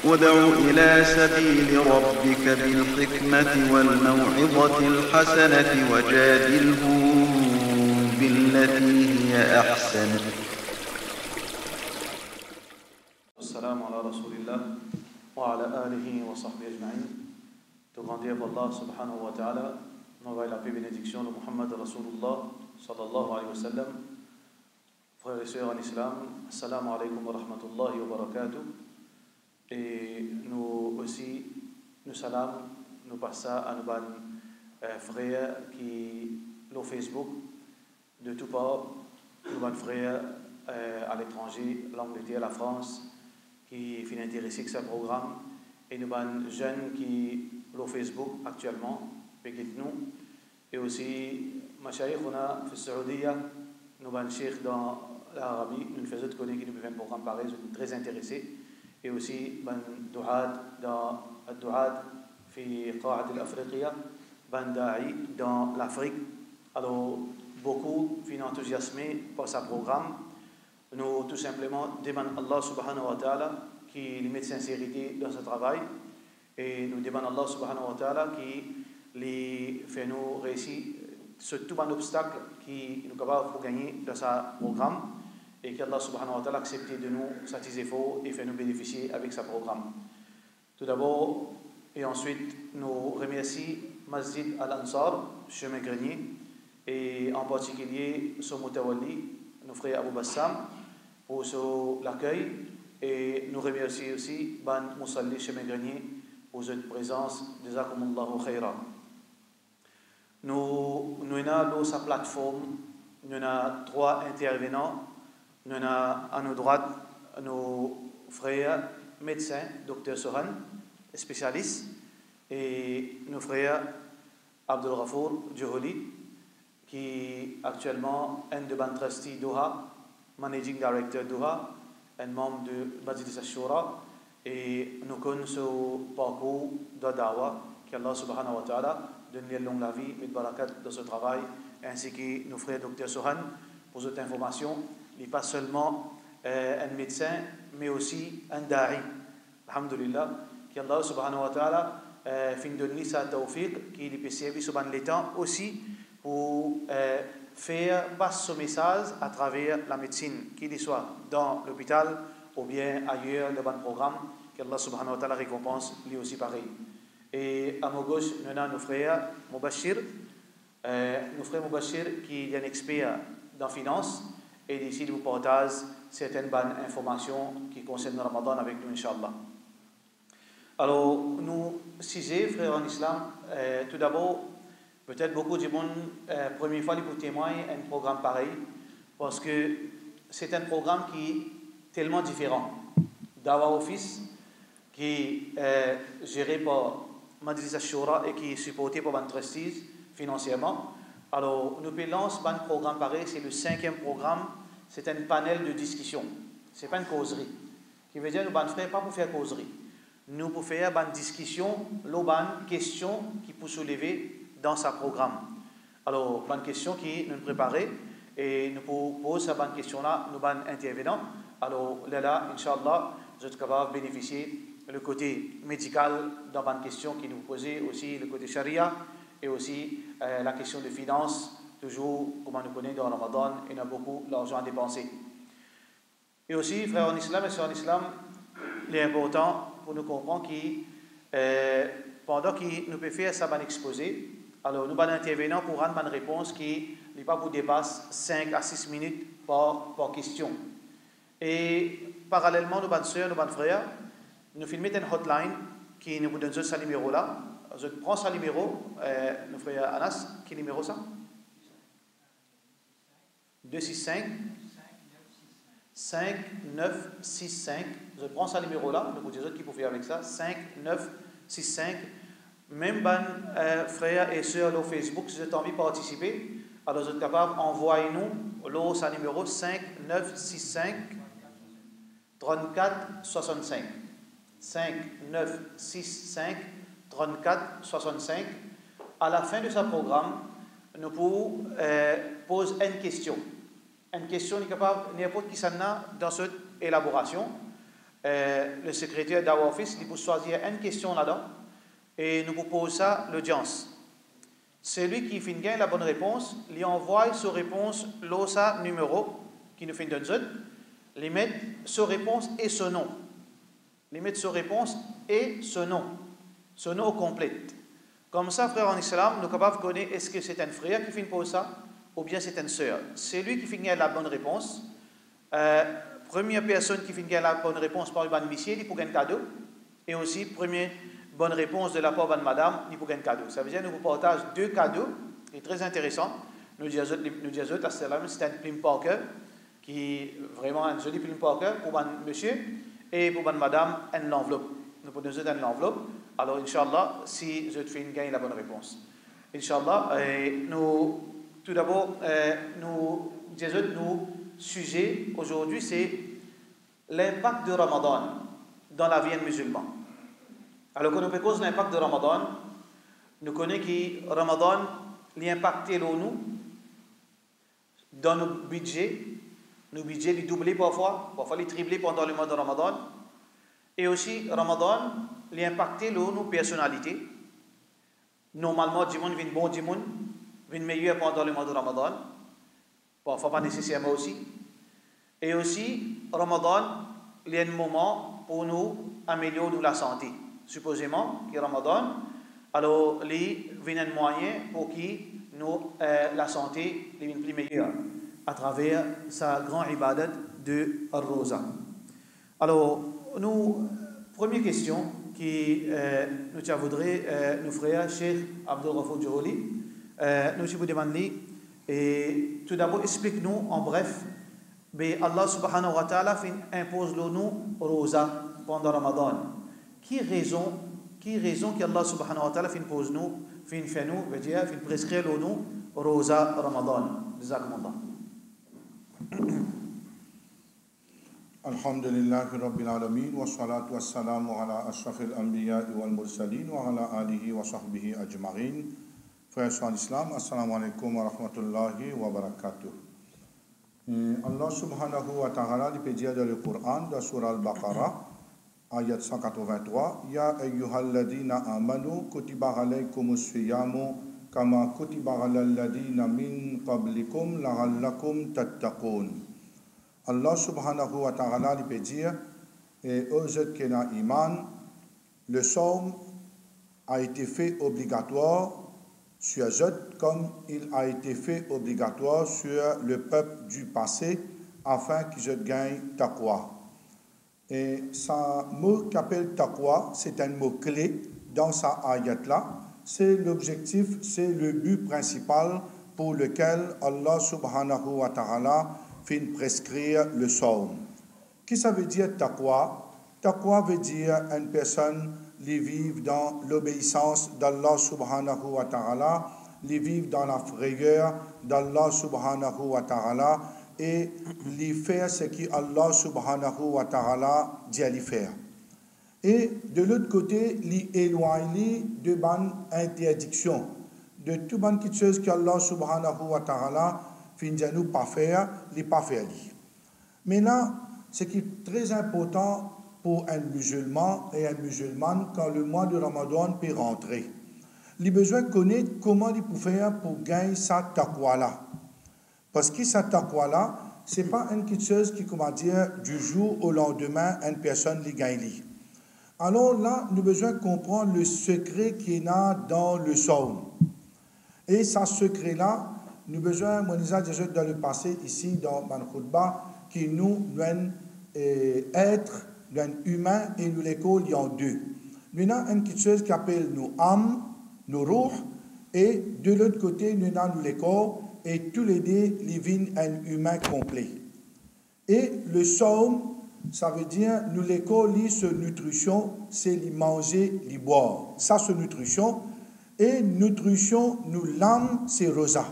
ادع إلى سبيل ربك بالحكمة والموعظة الحسنة وجادلهم بالتي هي أحسن. السلام على رسول الله وعلى آله وصحبه أجمعين. Tout grandir pour Allah subhanahu wa ta'ala, nous la paix et bénédiction de Muhammad Rasulullah sallallahu alayhi wa sallam. Frères et sœurs en islam, assalamu alaikum wa rahmatullahi wa barakatuh. Et nous aussi, nous salam, nous passons à nos frères qui l'ont Facebook de tout part, nos frères à l'étranger, l'Angleterre, la France, qui sont intéressés à ce programme, et nos jeunes qui l'ont Facebook actuellement, avec nous, et aussi, ma chère, on a fait Saoudia, nos chers dans l'Arabie, nous faisons connaître qui nous fait un programme pareil, nous sommes très intéressés. Et aussi du'ad dans du'ad fi qa'at al-Afriqiya, da'i dans l'Afrique. Alors beaucoup sont enthousiasmés par ce programme. Nous tout simplement demandons Allah subhanahu wa ta'ala qui lui mette sincérité dans ce travail, et nous demandons Allah subhanahu wa ta'ala qui lui fait nous réussir sur tout un obstacle qui nous capable pour gagner dans ce programme, et qu'Allah subhanahu wa ta'ala accepte de nous satisfaire et fait nous bénéficier avec ce programme. Tout d'abord, et ensuite, nous remercions Masjid Al-Ansar, Chemin Grenier, et en particulier son Moutawali, nos frères Abou Bassam, pour l'accueil, et nous remercions aussi Ban Moussalli Chemin Grenier pour cette présence. Jazakumullahu khaira. Nous avons sa plateforme, nous avons 3 intervenants. Nous avons à nos droites nos frères médecins, Dr Sohan, spécialiste, et nos frères Abdul Ghafour Djoholi, qui actuellement est un de ban trustee Doha, managing director Doha, un membre de Majlis Ashura, et nous connaissons ce parcours de Dawa, qu'Allah subhanahu wa ta'ala donne longue la vie, met barakat dans ce travail, ainsi que nos frères Dr Sohan pour cette information. Il n'est pas seulement un médecin, mais aussi un da'i. Alhamdulillah, qu'Allah subhanahu wa ta'ala fin donner sa tawfiq, qu'il peut servir sur les temps aussi pour faire passer ce message à travers la médecine, qu'il soit dans l'hôpital ou bien ailleurs, le bon programme, qu'Allah subhanahu wa ta'ala récompense lui aussi pareil. Et à ma gauche, nous avons nos frères Mubashir, qui est un expert dans la finance, et d'ici de vous partage certaines bonnes informations qui concernent le Ramadan avec nous, Inch'Allah. Alors, nous, frères en islam, tout d'abord, peut-être beaucoup de monde, première fois, pour témoigner un programme pareil, parce que c'est un programme qui est tellement différent. Dawa Office, qui est géré par Majlis Ashura et qui est supporté par Ban Trustees financièrement. Alors, nous lançons un programme pareil, c'est le 5e programme, c'est un panel de discussion. Ce n'est pas une causerie. Qui veut dire que nous ne faisons pas pour faire causerie. Nous pouvons faire une discussion, une question qui peut soulever dans ce programme. Alors, une question qui nous préparée, et nous pouvons poser cette question-là, nous sommes intervenants. Alors, là, Inch'Allah, vous êtes capable de bénéficier le côté médical dans une question qui nous posait, aussi le côté charia, et aussi la question de finances, toujours, comme on nous connaît dans le Ramadan, il y a beaucoup d'argent à dépenser. Et aussi, frères en islam et sœurs en islam, il est important pour nous comprendre que pendant que nous pouvons faire ça, un exposé, alors nous allons intervenir pour rendre une réponse qui n'est pas pour dépasser 5 à 6 minutes par question. Et parallèlement, nous allons sœurs, nous allons frères, nous filmons une hotline qui nous donne ce numéro-là. Je prends ce numéro, nous frères Anas, quel numéro ça? 265 5965. Je prends ce numéro-là, nous vous disons qui peut faire avec ça, 5965. Même frères et sœurs sur Facebook, si vous avez envie de participer, alors vous êtes capable d'envoyer-nous ce numéro 5965 34 65. 5965 34 65. À la fin de ce programme, nous pouvons poser une question. Une question est capable n'importe qui s'en a dans cette élaboration. le secrétaire d'Awafis, il peut choisir une question là-dedans et nous propose ça l'audience. Celui qui finit la bonne réponse, lui envoie sa réponse, l'osa numéro qui nous fait de zone, lui met sa réponse et ce nom. Lui met sa réponse et ce nom complet. Comme ça, frère en islam, nous sommes capables de connaître est-ce que c'est un frère qui finit pour ça ou bien c'est une sœur. C'est lui qui finit la bonne réponse. Première personne qui finit la bonne réponse par le ban monsieur, il peut gagner un cadeau. Et aussi, première bonne réponse de la part de madame, il peut gagner un cadeau. Ça veut dire que nous vous partageons 2 cadeaux, qui est très intéressant. Nous disons c'est un Plim Parker, qui est vraiment un joli Plim Parker pour monsieur, et pour madame, une enveloppe. Nous pouvons nous donner l'enveloppe. Alors, Inch'Allah, si je te fais gagner la bonne réponse. Inch'Allah, tout d'abord, nos sujets aujourd'hui, c'est l'impact de Ramadan dans la vie musulmane. Alors, quand on cause l'impact de Ramadan, nous connaissons que Ramadan l'impact nous dans nos budgets. Nos budgets les doublés parfois les triplés pendant le mois de Ramadan. Et aussi, Ramadan l'impact nos personnalités. Normalement, du monde vient bon, du monde vient meilleur pendant le mois de Ramadan. Parfois pas nécessairement aussi. Et aussi, Ramadan, il y a un moment pour nous améliorer la santé. Supposément que Ramadan, alors, il y a un moyen pour que nous, la santé devienne plus meilleure à travers sa grande ibadat de Rosa. Alors, nous, première question qui nous voudrait nous frère Cheikh Abdul Ghafour Djouli, nous vous demandons, et tout d'abord explique-nous en bref, mais Allah subhanahu wa ta'ala impose nous Rosa pendant Ramadan. Qui raison qu'Allah subhanahu wa ta'ala impose nous, fait nous, prescrire nous Rosa Ramadan. Jazakumullah. Alhamdulillahi Rabbil Alamin wa salatu wa salamu ala ashrafil anbiya wal mursalin wa ala alihi wa sahbihi ajma'in. Frères en islam, assalamu alaikum wa rahmatullahi wa barakatuh. Allah subhanahu wa ta'ala dit dire dans le Coran, dans Surah Al-Baqarah, ayat 183, Ya ayyuhalladhina amanu kutiba alaykumus siyamu kama kutiba alal ladina min qablikum la'allakum tattaqun. Allah subhanahu wa ta'ala peut dire, et eux qui ont iman, le somme a été fait obligatoire sur eux comme il a été fait obligatoire sur le peuple du passé afin qu'ils gagnent taqwa. Et ce mot qu'appelle taqwa, c'est un mot clé dans sa ayat-là. C'est l'objectif, c'est le but principal pour lequel Allah subhanahu wa ta'ala fait prescrire le saum. Qu'est-ce que ça veut dire taqwa? Taqwa veut dire une personne qui vit dans l'obéissance d'Allah subhanahu wa ta'ala, qui vit dans la frayeur d'Allah subhanahu wa ta'ala et qui fait ce qu'Allah subhanahu wa ta'ala dit à lui faire. Et de l'autre côté, li éloigner de bonnes interdictions, de toutes bonnes choses qu'Allah subhanahu wa ta'ala finit nous pas faire, li pas faire. Mais là, ce qui est très important pour un musulman et une musulmane quand le mois de Ramadan peut rentrer, il a besoin de connaître comment il peut faire pour gagner sa taqwa là. Parce que sa taqwa là, ce n'est pas une petite chose qui, comment dire, du jour au lendemain, une personne li gagne. Alors là, nous avons besoin de comprendre le secret qu'il y a dans le psaume. Et ce secret-là, nous avons besoin, moi, nous avons déjà dans le passé, ici, dans Ban Khutba, qui nous doit être humain et nous l'école il y a deux. Nous avons une petite chose qui appelle nous âme, nous ruh, et de l'autre côté, nous avons le corps, et tous les deux, ils viennent un humain complet. Et le psaume, ça veut dire, nous l'école, ce nutrition, c'est les manger, les boire. Ça, c'est nutrition. Et nutrition, nous l'âme, c'est rosa.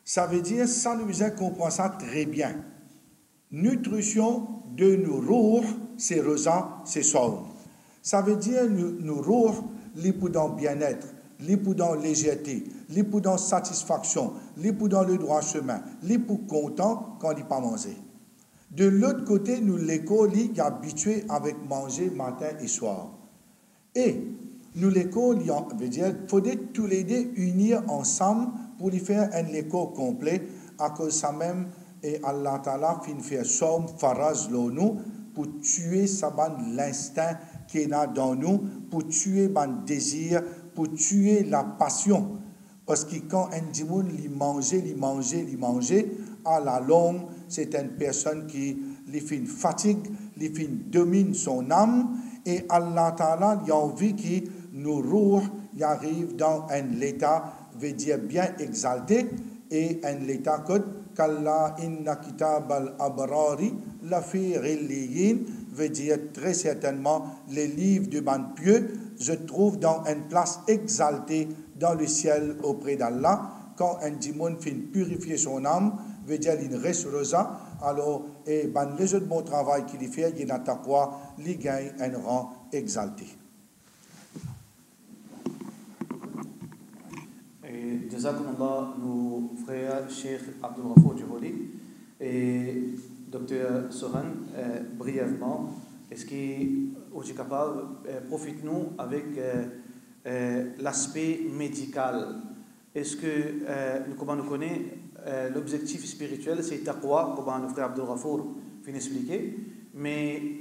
Ça veut dire, ça nous comprend ça très bien. Nutrition de nos ruh, c'est rosa, c'est psaume. Ça veut dire, nous ruh, les pour dans bien-être, les pour dans légèreté, les pour dans satisfaction, les pour dans le droit chemin, les pour content quand il pas manger. De l'autre côté, nous, l'école, est habitué avec manger matin et soir. Et nous, l'école, veut dire, il faudrait tous les deux unir ensemble pour y faire un école complet, à cause ça même, et Allah Ta'ala fin faire somme faraz nous pour tuer l'instinct qui est là dans nous, pour tuer le désir, pour tuer la passion. Parce que quand un dimoun lui mangeait, à la longue, c'est une personne qui lui fait une fatigue, lui fait domine son âme, et Allah Ta'ala a envie que nos roues y arrivent dans un état, veut dire bien exalté, et un état que Kalla inna kitab al-abrari la fi rilliyin, veut dire très certainement les livres du man pieux se trouvent dans une place exaltée dans le ciel auprès d'Allah. Quand un démon fait purifier son âme, veut dire il reste rosa, alors et les autres bons travail qu'il fait, il a taqwa, il gagne un rang exalté. Jazakumullah, nos frères Cheikh Abdul Ghafour Juholi et Dr Sohan, brièvement, est-ce qu'on est capable, profite-nous avec l'aspect médical. Est-ce que, comment nous connaît, l'objectif spirituel, c'est taqwa, comme le frère Abdul Ghafour vient d'expliquer, mais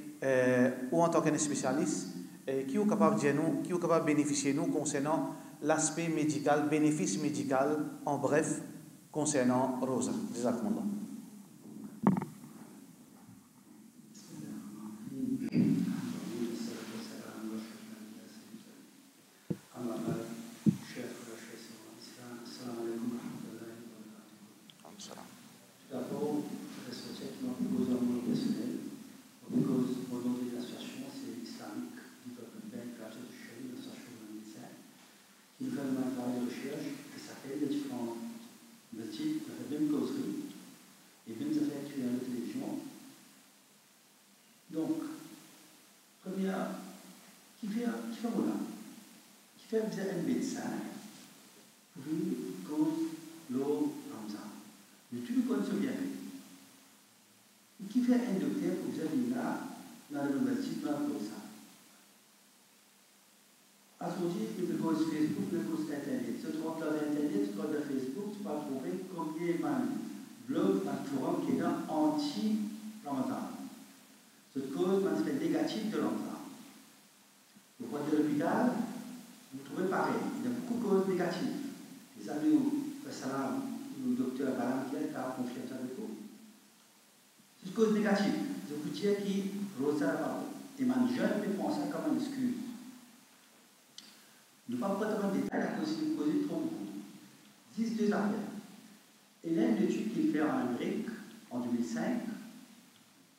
ou en tant qu'un spécialiste, qui est capable de bénéficier nous concernant l'aspect médical, bénéfice médical, en bref, concernant Rosa. Jazakumullah. Vous êtes un médecin, vous cause l'eau comme ça. Mais tu le connais bien. Qui fait un docteur pour vous avez là, dans le masjid, comme ça. À ce moment-là, il cause Facebook, il cause Internet. Si tu rentres dans Internet, tu rentres dans Facebook, tu vas trouver combien de blogs, de forum qui est là anti-Ramadan. Cette cause, c'est un négatif de Ramadan. Vous prenez de l'hôpital, vous trouvez pareil. Il y a beaucoup de causes négatives. Les amis, le docteur Balam qui a confiance avec vous. C'est une cause négative. Je vous dis qui Rosa la parole. Et ma jeune me prend ça comme une excuse. Ne pas prendre en détail la cause qui cause trop beaucoup. 10 affaires. Et là, une étude qu'il fait en Amérique en 2005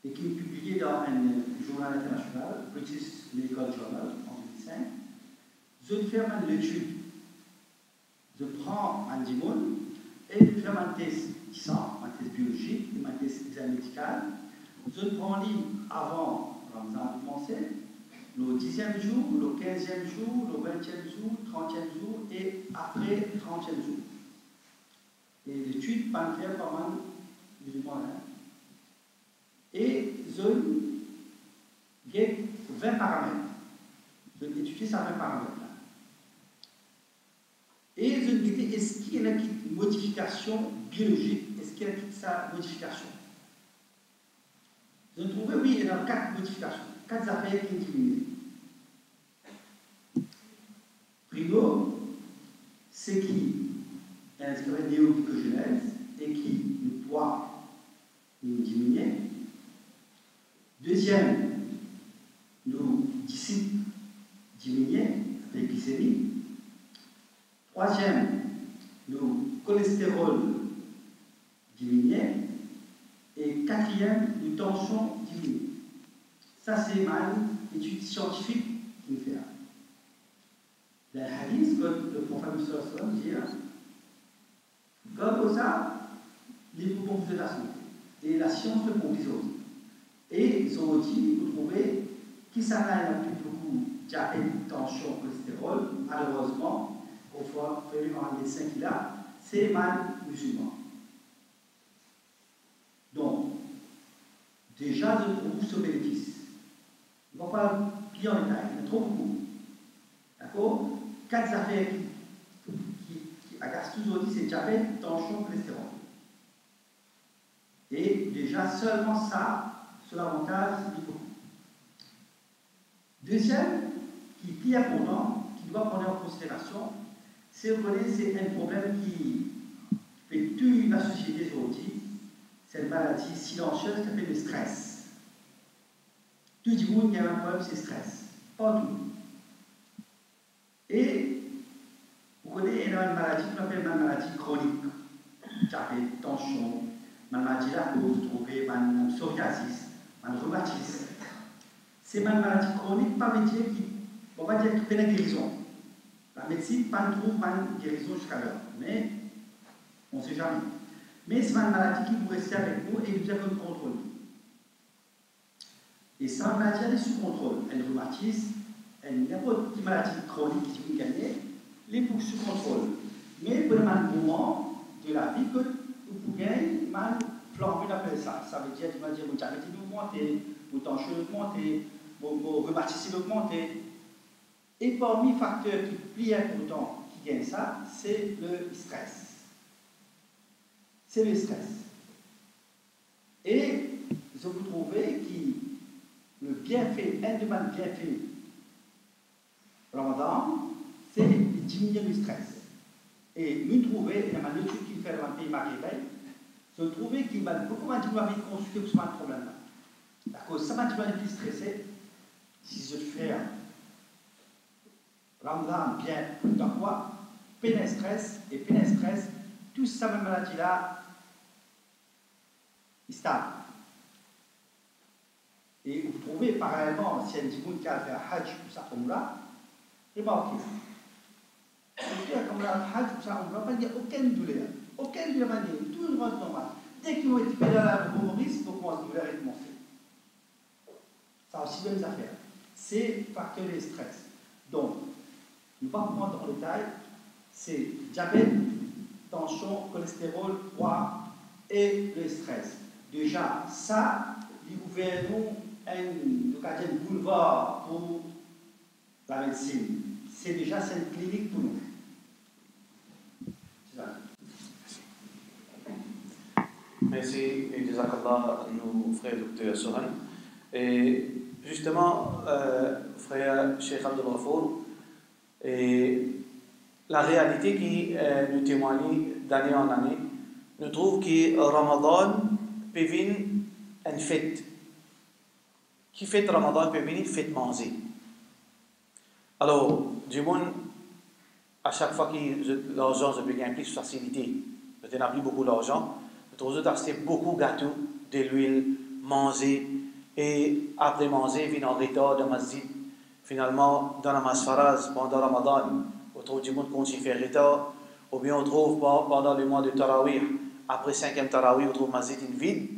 et qui est publiée dans un journal international, British Medical Journal, en 2005. Je fais une étude. Je prends un dimoun et je fais un test du sang, un test biologique, un test médical. Je prends ligne avant Ramadan commencer, le 10e jour, le 15e jour, le 20e jour, le 30e jour et après 30e jour. Et l'étude va faire pas mal musulmans. Et je gagne 20 paramètres. Je vais étudier ça 20 paramètres. Et je me disais, est-ce qu'il y a une modification biologique? Est-ce qu'il y a sa modification? Je trouvais, oui, il y a 4 modifications, 4 affaires qui diminuent. Primo, c'est qui est néoglycogénèse et qui le poids diminue. Deuxième, nous disciple diminuer avec glycémie. Troisième, le cholestérol diminue. Et quatrième, le tension diminue. Ça, c'est une étude scientifique qui me fait. Le hadith, comme le prophète dit, comme ça, les poumons de la santé. Et la science le prouve les autres. Et ils ont dit, vous trouvez, qui s'appelle plus beaucoup diabète, tension, cholestérol, malheureusement, au fois, fallu par un médecin qui l'a, c'est mal musulman. Donc, pas plier en détail, il y en a trop beaucoup. D'accord? 4 affaires qui agacent toujours dit, c'est diabète, tension, cholestérol. Et déjà, seulement ça, sur l'avantage, c'est beaucoup. Deuxième, qui est plus important, qui doit prendre en considération, c'est un problème qui fait toute la société aujourd'hui, c'est une maladie silencieuse qui s'appelle le stress. Tout le monde qui a un problème, c'est le stress. Partout. Et vous connaissez une maladie qu'on appelle une maladie chronique. Diabète, tension, une maladie la cause, vous trouvez, une psoriasis, un rhumatisme. C'est une maladie chronique, pas métier qui, on va dire, qui fait la guérison. La médecine, pas trouve une guérison jusqu'à l'heure. Mais on ne sait jamais. Mais c'est une maladie qui vous rester avec nous et nous avons le contrôle. Et ça, une maladie, elle est sous contrôle. Elle rhumatisme, n'importe quelle maladie chronique qui vous gagnez, les pousse sous contrôle. Mais pour le moment de la vie, que vous gagnez, mal flambé d'après ça. Ça veut dire, vous diabète augmenté, vos tensions augmentées, vos rhumatismes augmentés. Et parmi les facteurs qui plient important qui gagnent ça, c'est le stress. C'est le stress. Et je vous trouvez que le bienfait, un des bienfaits Ramadan, c'est diminuer le stress. Et nous trouvons, il y a une étude qui fait dans le pays maghrébin, je trouvais qu'il y a beaucoup de gens qui consulté pour ce problème-là. D'accord, ça m'a dit plus stressé, si je fais Ramadan bien, dans quoi peine stress, et peine stress, tout ça, même maladie-là, est stable. Et vous trouvez, parallèlement, si un djibouti qui a fait un hajj ou ça comme là, remarquez. Comme là, le hajj ou ça, on ne va pas dire aucune douleur, tout le monde normal. Dès qu'ils ont été pédalés à Maurice, donc la douleur est commencée. Ça a aussi deux affaires. C'est facteur de stress. Donc, nous ne pouvons pas prendre en détail, c'est diabète, tension, cholestérol, poids et le stress. Déjà, ça, il ouvert nous un boulevard pour la médecine. C'est déjà une clinique pour nous. C'est ça. Merci, et Jazakallah, nous, frère Dr. Sohan. Et justement, frère Cheikh Abdel Ghafour, et la réalité qui nous témoigne d'année en année, nous trouve que Ramadan peut venir une fête. Qui fête Ramadan peut venir une fête manger. Alors, du monde, à chaque fois que l'argent se peut gagner plus de facilité, je n'ai plus beaucoup d'argent, nous trouvons d'acheter beaucoup de gâteaux, de l'huile, manger, et après manger, venir en retard dans la masjid. Finalement, dans la masfaraz, pendant Ramadan, on trouve du monde continue à faire retard, ou bien on trouve pendant le mois de Tarawih, après 5e Tarawih, on trouve masjid vide.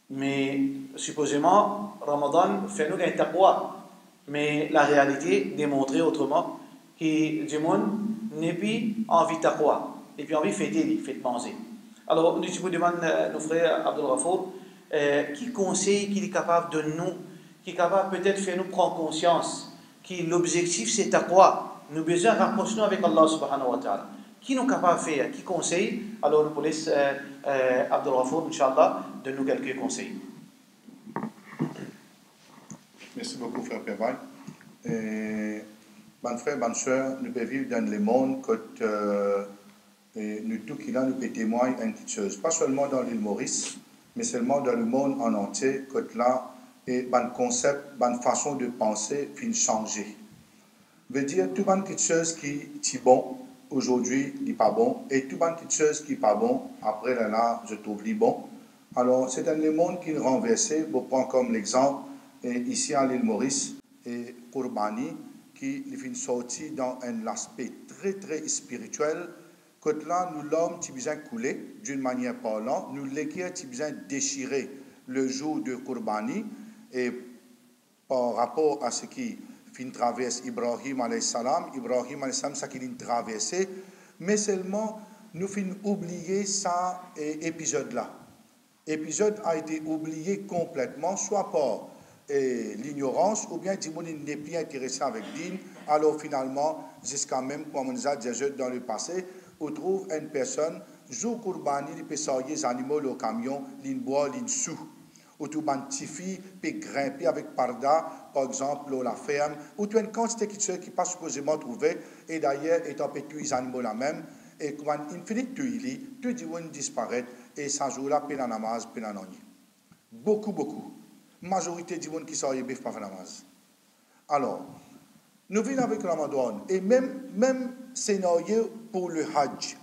Mais supposément, Ramadan fait nous gagner taqwa. Mais la réalité démontrer autrement que du monde n'est plus envie de taqwa, et puis envie de fêter, de manger. Alors, nous demandons nos frères Abdel Ghafour, qui conseille, qui est capable de nous, qui est capable peut-être de faire nous prendre conscience que l'objectif c'est taqwa. Nous avons besoin de rapprocher avec Allah subhanahu wa ta'ala. Qui nous est capable de faire, qui conseille? Alors, nous laissons Abdel Ghafour, Inch'Allah, de nous quelques conseils. Merci beaucoup, frère Pébaï. Bonne frère, bonne soeur, nous pouvons vivre dans le monde que nous tous qui là, nous pouvons témoigner une petite chose. Pas seulement dans l'île Maurice, mais seulement dans le monde en entier, que là, et bon concept, bonne façon de penser, fin changer. Veut dire, tout bonne petite chose qui est bon, aujourd'hui, n'est pas bon, et tout bonne petite chose qui n'est pas bon, après là, je trouve li bon. Alors, c'est dans le monde qui est renversé, je prends comme l'exemple, ici à l'île Maurice, et Kourbani, qui est sorti dans un aspect très très spirituel, que là, nous l'homme qui besoin couler, d'une manière parlante, nous l'équerre qui besoin déchirer le jour de Kourbani, et par rapport à ce qui fin traverse Ibrahim alayhi salam, ça qu'il a traversé, mais seulement nous fin oublier ça épisode-là. L'épisode a été oublié complètement, soit par l'ignorance, ou bien Dimon n'est plus intéressé avec Din, alors finalement, jusqu'à même, comme on a déjà dans le passé, on trouve une personne, jour Kourbani, il peut sortir les animaux au camion, l'in bois, l'in sous. Ou tout bantifi, peut grimper avec parda, par exemple, la ferme, ou tu as une quantité de choses qui pas supposément trouvé, et d'ailleurs, étant peut tuer les animaux là même, et quand il finit de tuer, tout Dimon disparaît, et ça joue là, peine en namaz, peine en ogni. Beaucoup. Majorité du monde qui sort et pas faire namaz. Alors, nous venons avec Ramadan et même scénario pour le Hajj.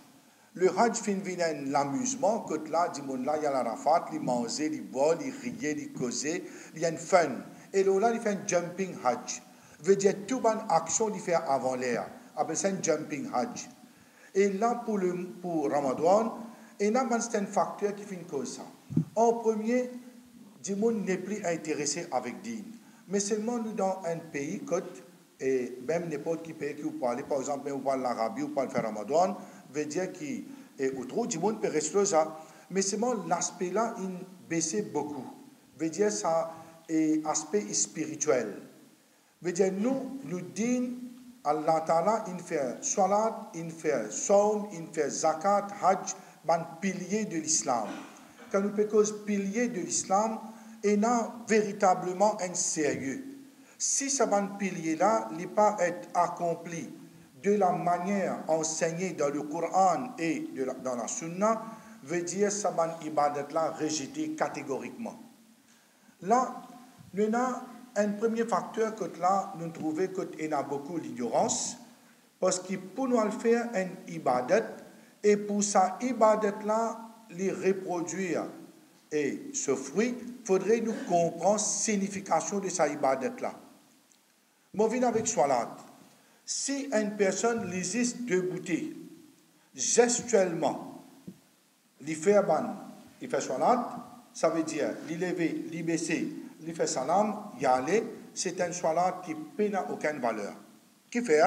Le Hajj vient l'amusement, que là, du monde là, il y a la rafat, il mange, il boit, il rit, il cause, il y a une fun. Et là, il fait un jumping Hajj. Veut dire toute bonne action il fait avant l'air. Après c'est un jumping Hajj. Et là, pour Ramadan, il y a un facteur qui fait une cause ça. En premier, du monde n'est plus intéressé avec Din. Mais seulement nous dans un pays, et même n'importe qui pays qui vous parlez, par exemple, vous parlez l'Arabie, vous parlez faire Ramadan, veut dire qu'autrement, du monde peut rester ça. Mais seulement l'aspect là, il baisse beaucoup. Veut dire ça est aspect spirituel. Veut dire nous Din, Allah Ta'ala, il fait salat, il fait saum, il fait zakat, hajj, un pilier de l'islam. Quand nous parlons pilier de l'islam, il a véritablement un sérieux. Si ce pilier-là n'est pas accompli de la manière enseignée dans le Coran et dans la Sunna, veut dire ce ibadat-là rejeté catégoriquement. Là, nous avons un premier facteur que là, nous trouvons qu'il y a beaucoup d'ignorance, parce que pour nous faire un ibadat, et pour ça ibadat-là, les reproduire, et ce fruit, il faudrait nous comprendre la signification de sa ibadat-là. Moi, je viens avec Salat. Si une personne lisait deux bouteilles, gestuellement, il fait Salat, ça veut dire, il lever, il baisser, il fait salam, y aller, c'est un Salat qui n'a aucune valeur. Qui fait?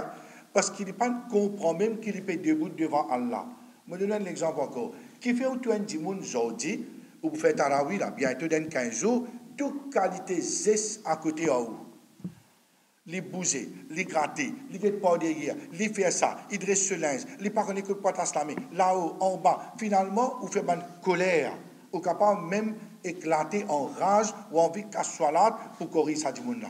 Parce qu'il n'est pas comprend même qu'il est debout devant Allah. Je donne un exemple encore. Qui fait où tu as un dimoun aujourd'hui, ou vous faites Tarawi, là, bientôt dans 15 jours, toute qualité zeste à côté en haut. Les bouger, les gratter, les get pas derrière, les faire ça, ils dressent ce linge, les pas connaître que pas t'aslamer, là-haut, en bas. Finalement, vous faites une colère, ou capable même éclater en rage ou envie de soit là pour corriger ça dimoun là.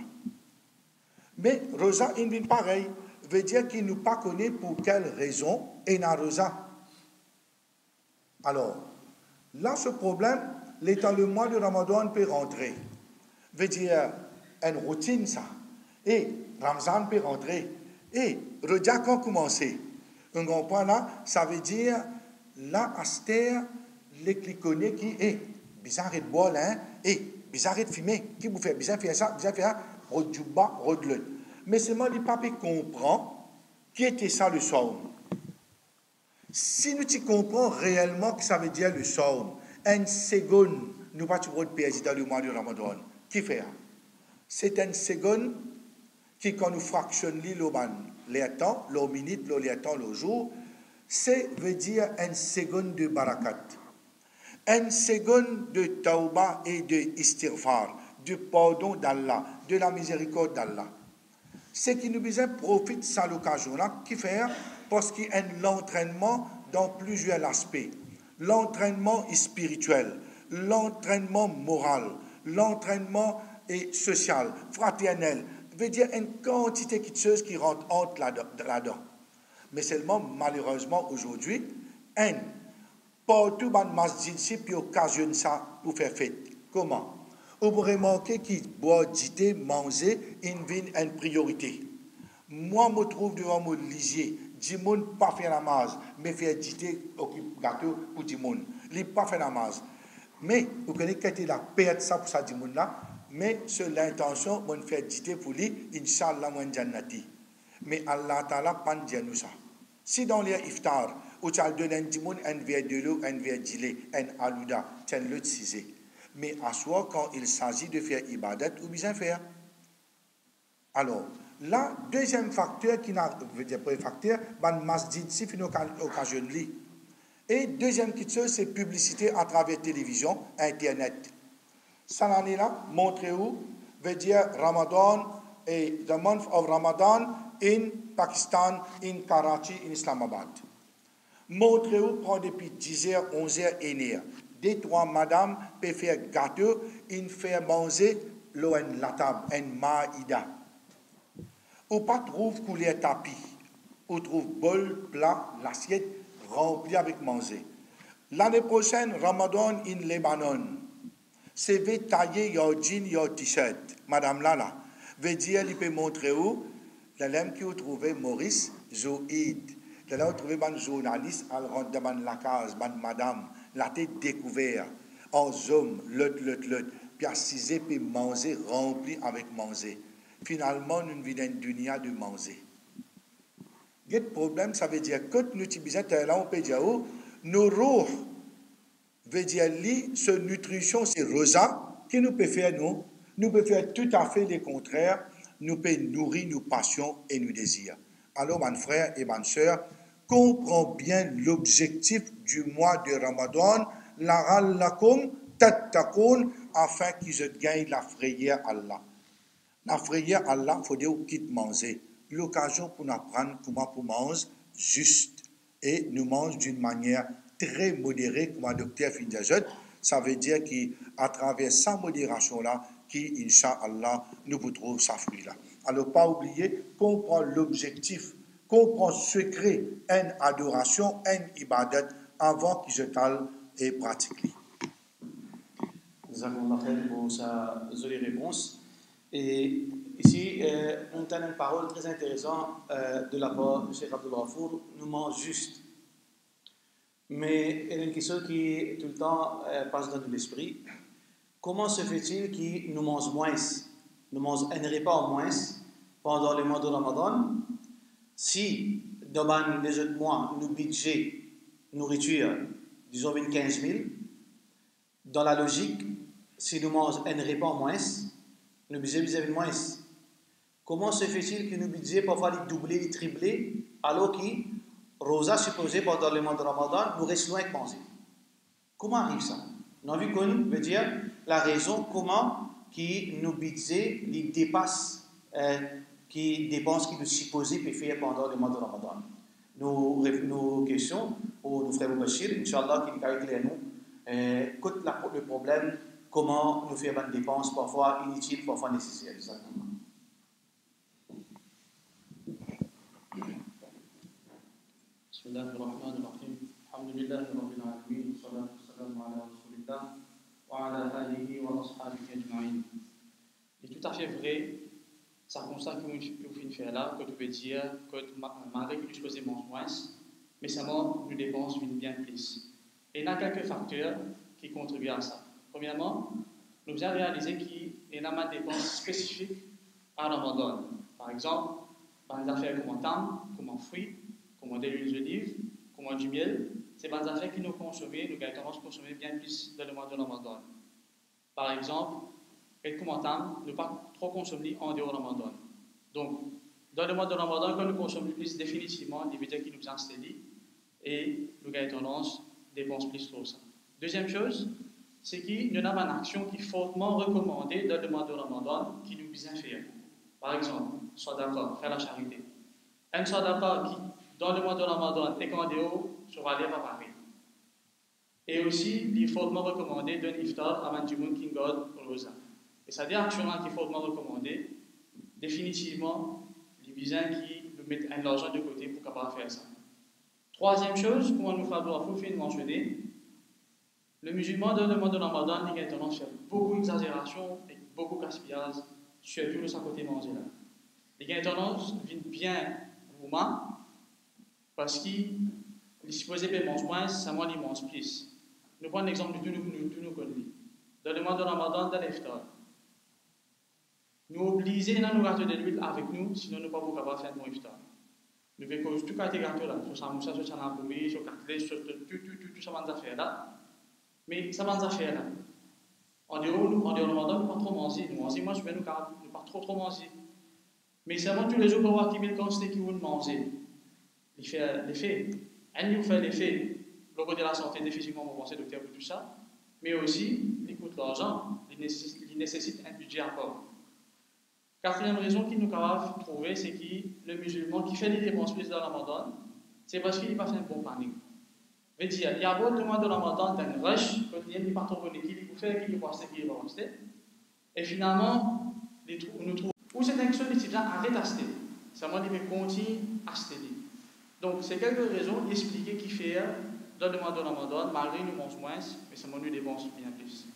Mais Rosa, il vient pareil, veut dire qu'il ne pas connaît pour quelle raison et n'a Rosa. Alors, là, ce problème, l'état le mois de Ramadan peut rentrer. Veut dire, une routine, ça. Et Ramzan peut rentrer. Et Rodia quand commencer. Un grand point là, ça veut dire, là, Aster, les cliconner qui est bizarre de boire, hein, et bizarre de fumer. Qui vous fait bizarre faire ça, bizarre faire Rodjouba, Rodle. Mais seulement les papiers comprend qui était ça le somme. Si nous comprenons réellement que ça veut dire le somme, une seconde, nous pas toujours de dans le mois de Ramadan. Qui fait? C'est une seconde qui, quand nous fractionnons les temps, les minutes, les temps, les jours, c'est veut dire une seconde de barakat. Une seconde de tauba et de istighfar, du pardon d'Allah, de la miséricorde d'Allah. C'est qui nous besoin profite de cette occasion-là, qui fait parce qu'il y a l'entraînement dans plusieurs aspects. L'entraînement spirituel, l'entraînement moral, l'entraînement social, fraternel, veut dire une quantité de choses qui rentrent là-dedans. Mais seulement, malheureusement, aujourd'hui, partout dans le masjid, puis occasionne ça pour faire fête. Comment? Vous remarquez qu'il boit, dîner, manger, une priorité. Moi, je me trouve devant mon lisier. Dimoun pas fait namaz, mais fait dîner au gâteau pour Dimoun. Il n'a pas fait namaz. Mais, vous connaissez qu'il était la perte ça pour ça Dimoun là, mais c'est l'intention de faire dîner pour lui, Inch'Allah, moi, jannati. Mais Allah Ta'ala, pas de ça. Si dans les iftar, où tu as donné un Dimoun, un verre de l'eau, un verre d'ilé, un alouda, tu as le tisé. Mais à soi, quand il s'agit de faire ibadat, ou bien faire. Alors, là, deuxième facteur qui n'a, veut dire premier facteur, ban masjid si fin occasion li. Et deuxième chose, c'est publicité à travers télévision, internet. Ça l'année là, montrez où, veut dire Ramadan et the month of Ramadan in Pakistan, in Karachi, in Islamabad. Montrez-vous prend depuis 10h, 11h et near. Des trois madame peuvent faire gâteau, ils font manger l'eau en la table, en maïda. Ou pas trouve couler tapis, ou trouve bol, plat, l'assiette remplie avec manger. L'année prochaine, Ramadan in Lebanon. C'est veut tailler your jean, your t-shirt. Madame Lala, veut dire, il peut montrer où, l'élève qui a trouvé Maurice Zoïd. Là, on trouve un journaliste, elle rentre devant la case, madame, la tête découverte, en zoom, puis assisé, puis manger, rempli avec manger. Finalement, nous vivons une dunia de manger. Le problème, ça veut dire que nous utilisons, là, on peut dire, nos roues, veut dire, ce nutrition, c'est rosa, qui nous peut faire, nous peut faire tout à fait le contraire, nous peut nourrir nos passions et nos désirs. Alors, mon frère et ma soeur, comprends bien l'objectif du mois de Ramadan, la'allakum tattaqun, afin qu'ils gagnent la frayeur Allah. La frayeur Allah, il faut dire qu'ils manger. L'occasion pour nous apprendre comment pour manger juste et nous manger d'une manière très modérée, comme le docteur Finjajot. Ça veut dire qu'à travers sa modération-là, qui, Inch'Allah, nous vous trouve sa fruit-là. Alors, pas oublier, comprendre l'objectif, comprendre secret, une adoration, une ibadat, avant qu'il se tale et pratique. Nous avons pour sa jolie réponse. Et ici, on a une parole très intéressante de la part de Cheikh Abdul Ghafour, nous mange juste. Mais il y a une question qui tout le temps passe dans l'esprit. Comment se fait-il qu'il nous mange moins, nous mange un repas en moins pendant le mois de Ramadan, si dans les autres mois, nos budgets nourriture, disons 15 000, dans la logique, si nous mangeons un repas en moins, nos budgets sont moins. Comment se fait-il que nos budgets parfois les doubler, les tripler, alors que Rosa supposé pendant le mois de Ramadan, nous restons loin de manger? Comment arrive ça? Nous avons vu qu'on veut dire la raison comment qui nos budgets les dépassent, qui dépenses qui nous supposés peut faire pendant le mois de Ramadan. Nos questions pour nous frères Bachir, Inch'Allah, qui nous éclaire nous, écoute le problème, comment nous faire des dépenses parfois inutiles, parfois nécessaires. Exactement. Bismillahirrahmanirrahim. Alhamdulillahi rabbil alamin. Wassalatu wassalamu ala rasulillah wa ala alihi wa ashabihi ajma'in. Il est tout à fait vrai, ça constate que vous finissez de faire là, que tu peux dire que malgré que tu choisis moins, mais seulement nous dépensons bien plus. Et il y a quelques facteurs qui contribuent à ça. Premièrement, nous avons réalisé qu'il y a des dépenses spécifiques à Ramadan. Par exemple, dans les affaires comme thym, comme fruits, comme des huiles d'olive, comme du miel, c'est des affaires qui nous consommons, nous avons tendance à consommer bien plus dans le mois de Ramadan. Par exemple, et comme thym, ne pas trop consommer en dehors de Ramadan. Donc, dans le mois de Ramadan, quand nous consommons plus définitivement, les vidéos qui nous installent et nous avons tendance à dépenser plus sur ça. Deuxième chose, c'est qu'il y a une action qui est fortement recommandée dans le mois de Ramadan qui nous bien faire. Par exemple, sadaqa, faire la charité. Un sadaqa qui, dans le mois de Ramadan, est quand sur aller à Paris. Et aussi, il est fortement recommandé d'un iftar avant du monde qui garde rosa. Et ça dit action qui est fortement recommandée, définitivement, les bisins qui nous mettent un argent de côté pour capable faire ça. Troisième chose, comme nous faisons mentionner, le musulman dans le mois de Ramadan, il a tendance à faire beaucoup d'exagération et beaucoup de gaspillage, surtout de sa côté manger là. Il a tendance à bien gourmand parce qu'il est supposé qu'il mange moins, ça moins il mange plus. Nous prenons l'exemple de tout nous connaissons. Dans le mois de Ramadan, dans l'iftar, nous obligons à nous gâteaux de l'huile avec nous, sinon nous ne pouvons pas faire un bon iftar. Nous faisons tout ces gâteaux là, sur samoussa, sur chanambouri, sur caclé, sur tout ça va faire là. Mais ça va faire là. En dehors de Ramadan, nous ne pas trop manger. Nous mangeons, moi je vais nous pas trop manger. Mais seulement tous les jours, on va voir qu'il quantité qui vont manger. L'effet. Elle nous fait l'effet. Le côté de la santé, définitivement, on va penser docteur pour tout ça. Mais aussi, il coûte l'argent, il nécessite un budget encore. Quatrième raison qu'il nous capable de trouver, c'est que le musulman qui fait des dépenses plus dans le Ramadan, c'est parce qu'il n'a pas fait un bon planning. Je veux dire, il y a beaucoup de mois de Ramadan, dans un rush, quand il n'y a pas trop de qui il fait, qui il pense qu'il va rester. Et finalement, nous trouvons, ou c'est une chose qui arrête d'acheter. C'est moi qui continue à acheter. Donc, c'est quelques raisons d'expliquer qui fait dans le mois de Ramadan, malgré nous dépense moins, mais c'est moi nous dépense bien plus.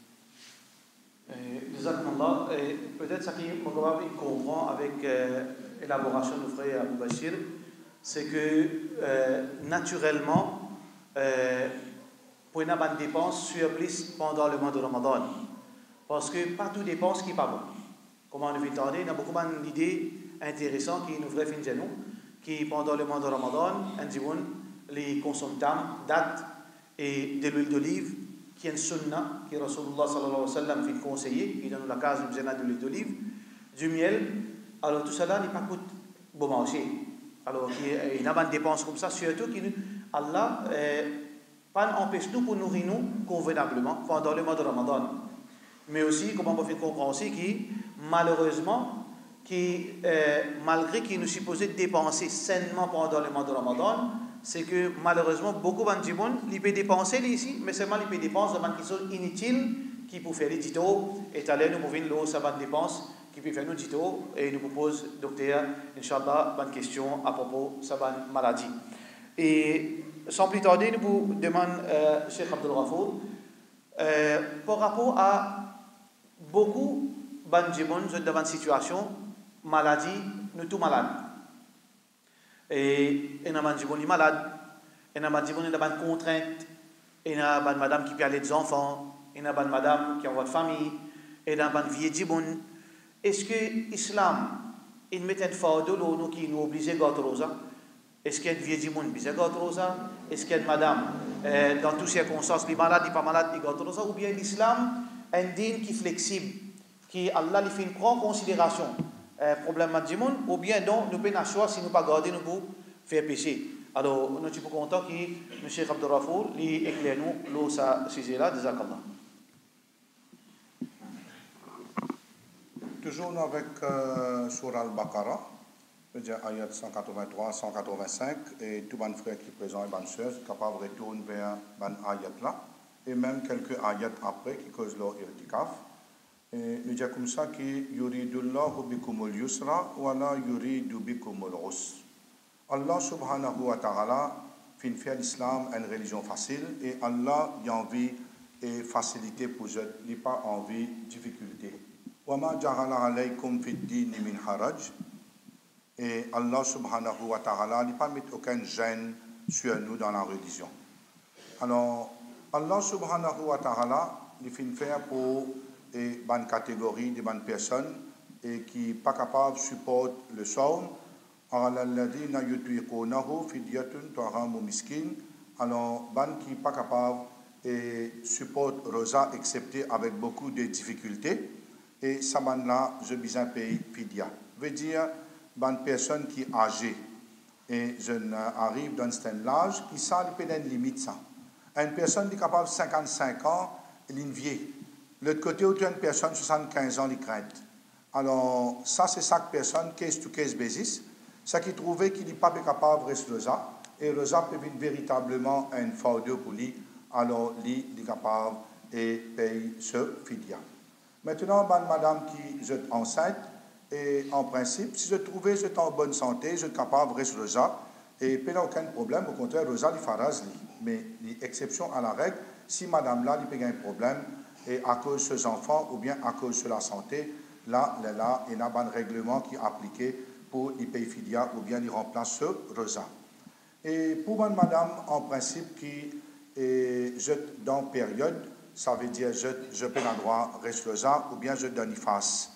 Jazakallah, peut-être ce qui me comprend avec l'élaboration du frère Abou Bachir, c'est que naturellement, pour une bonne dépense surplus pendant le mois de Ramadan. Parce que pas tout dépense qui n'est pas bon. Comme on a vu tarder, il y a beaucoup d'idées intéressantes qui nous feraient finir nous, qui pendant le mois de Ramadan, les consomment date et de l'huile d'olive, qui est une sunna, qui Rasulullah sallallahu alayhi wa sallam fait conseiller, qui donne la case de l'huile d'olive, du miel. Alors tout cela n'est pas coûte bon marché. Alors il y a une dépense comme ça, surtout qu'Allah pas empêche nous pour nourrir nous convenablement pendant le mois de Ramadan. Mais aussi, comme on peut faire comprendre aussi, qui malheureusement, malgré qu'il nous supposait dépenser sainement pendant le mois de Ramadan, c'est que malheureusement, beaucoup de gens ils peuvent dépenser ici, mais seulement ils peuvent dépenser dans des choses inutiles qui peuvent faire les ditos, et aller nous pouvons l'eau, ça va dépense qui peut faire nos ditos, et nous propose, docteur, Inch'Allah, une question à propos de cette maladie. Et sans plus tarder, nous vous demandons, Cheikh Abdul Ghafour, par rapport à beaucoup de gens sont dans une situation maladie, nous tous malades. Et il y a des gens qui sont malades, il y a des gens qui ont des contraintes, il y a des madame qui peut aller des enfants, il y a des madame qui ont une famille, il y a des vieux gens. Est-ce que l'islam, il met un fardeau qui nous oblige à garder rosa? Est-ce qu'il y a des vieux gens qui obligent à garder rosa? Est-ce qu'il y a une madame, dans toutes circonstances, les malades, les pas malades, ils gardent rosa? Ou bien l'islam, un dîne qui est flexible, qui Allah lui fait une grande considération problème de monde, ou bien donc nous pouvons choisir si nous pas garder nous pour faire péché. Alors nous sommes contents que M. Cheikh Abdul Ghafour lui éclaire nous ce sujet-là. Jazakallah. Toujours avec Surah Al-Baqarah, c'est-à-dire ayat 183, 185, et tout bon frère qui est présent et bonne soeur, est capable de retourner vers ban ayat là, et même quelques ayats après qui causent leur irtikaf. Et nous disons comme ça que yuridullahu bikumul yusra wa la yuridu bikumul usra. Allah subhanahu wa ta'ala fait l'islam une religion facile et Allah a envie et facilité pour eux, il n'a pas envie difficulté. Wa ma ja'ala alaykum fid din min haraj. Et Allah subhanahu wa ta'ala n'a pas mis aucun gêne sur nous dans la religion. Alors Allah subhanahu wa ta'ala il fait faire pour et bonne catégorie de bonnes personnes et qui pas capable de supporter le saum. Alors ban qui pas capable et supporte rosa excepté avec beaucoup de difficultés et ça ban là je besoin payer fidia. Veut dire bonne personne qui est âgée et je arrive dans un certain âge qui ça il peut une limite ça. Une personne qui est capable de 55 ans elle est une vieille. L'autre côté, où tu as une personne de 75 ans, qui craint. Alors, ça, c'est chaque personne, case to case basis. Ça qui trouvait qu'il n'est pas capable de rester là. Et le ZAP peut être véritablement un fardeau pour lui. Alors, lui, il est capable de payer ce fidia. Maintenant, madame qui est enceinte, et en principe, si je trouvais que j'étais en bonne santé, je suis capable de rester là. Et il n'y a aucun problème. Au contraire, le ZAP, il fera lui. Mais l'exception à la règle, si madame là, il peut avoir un problème, et à cause de ses enfants ou bien à cause de la santé, là, il y a un règlement qui est appliqué pour les pays fidia ou bien il remplace ce rosa. Et pour une madame, en principe, qui est dans période, ça veut dire je peux le droit reste rosa ou bien je donne face.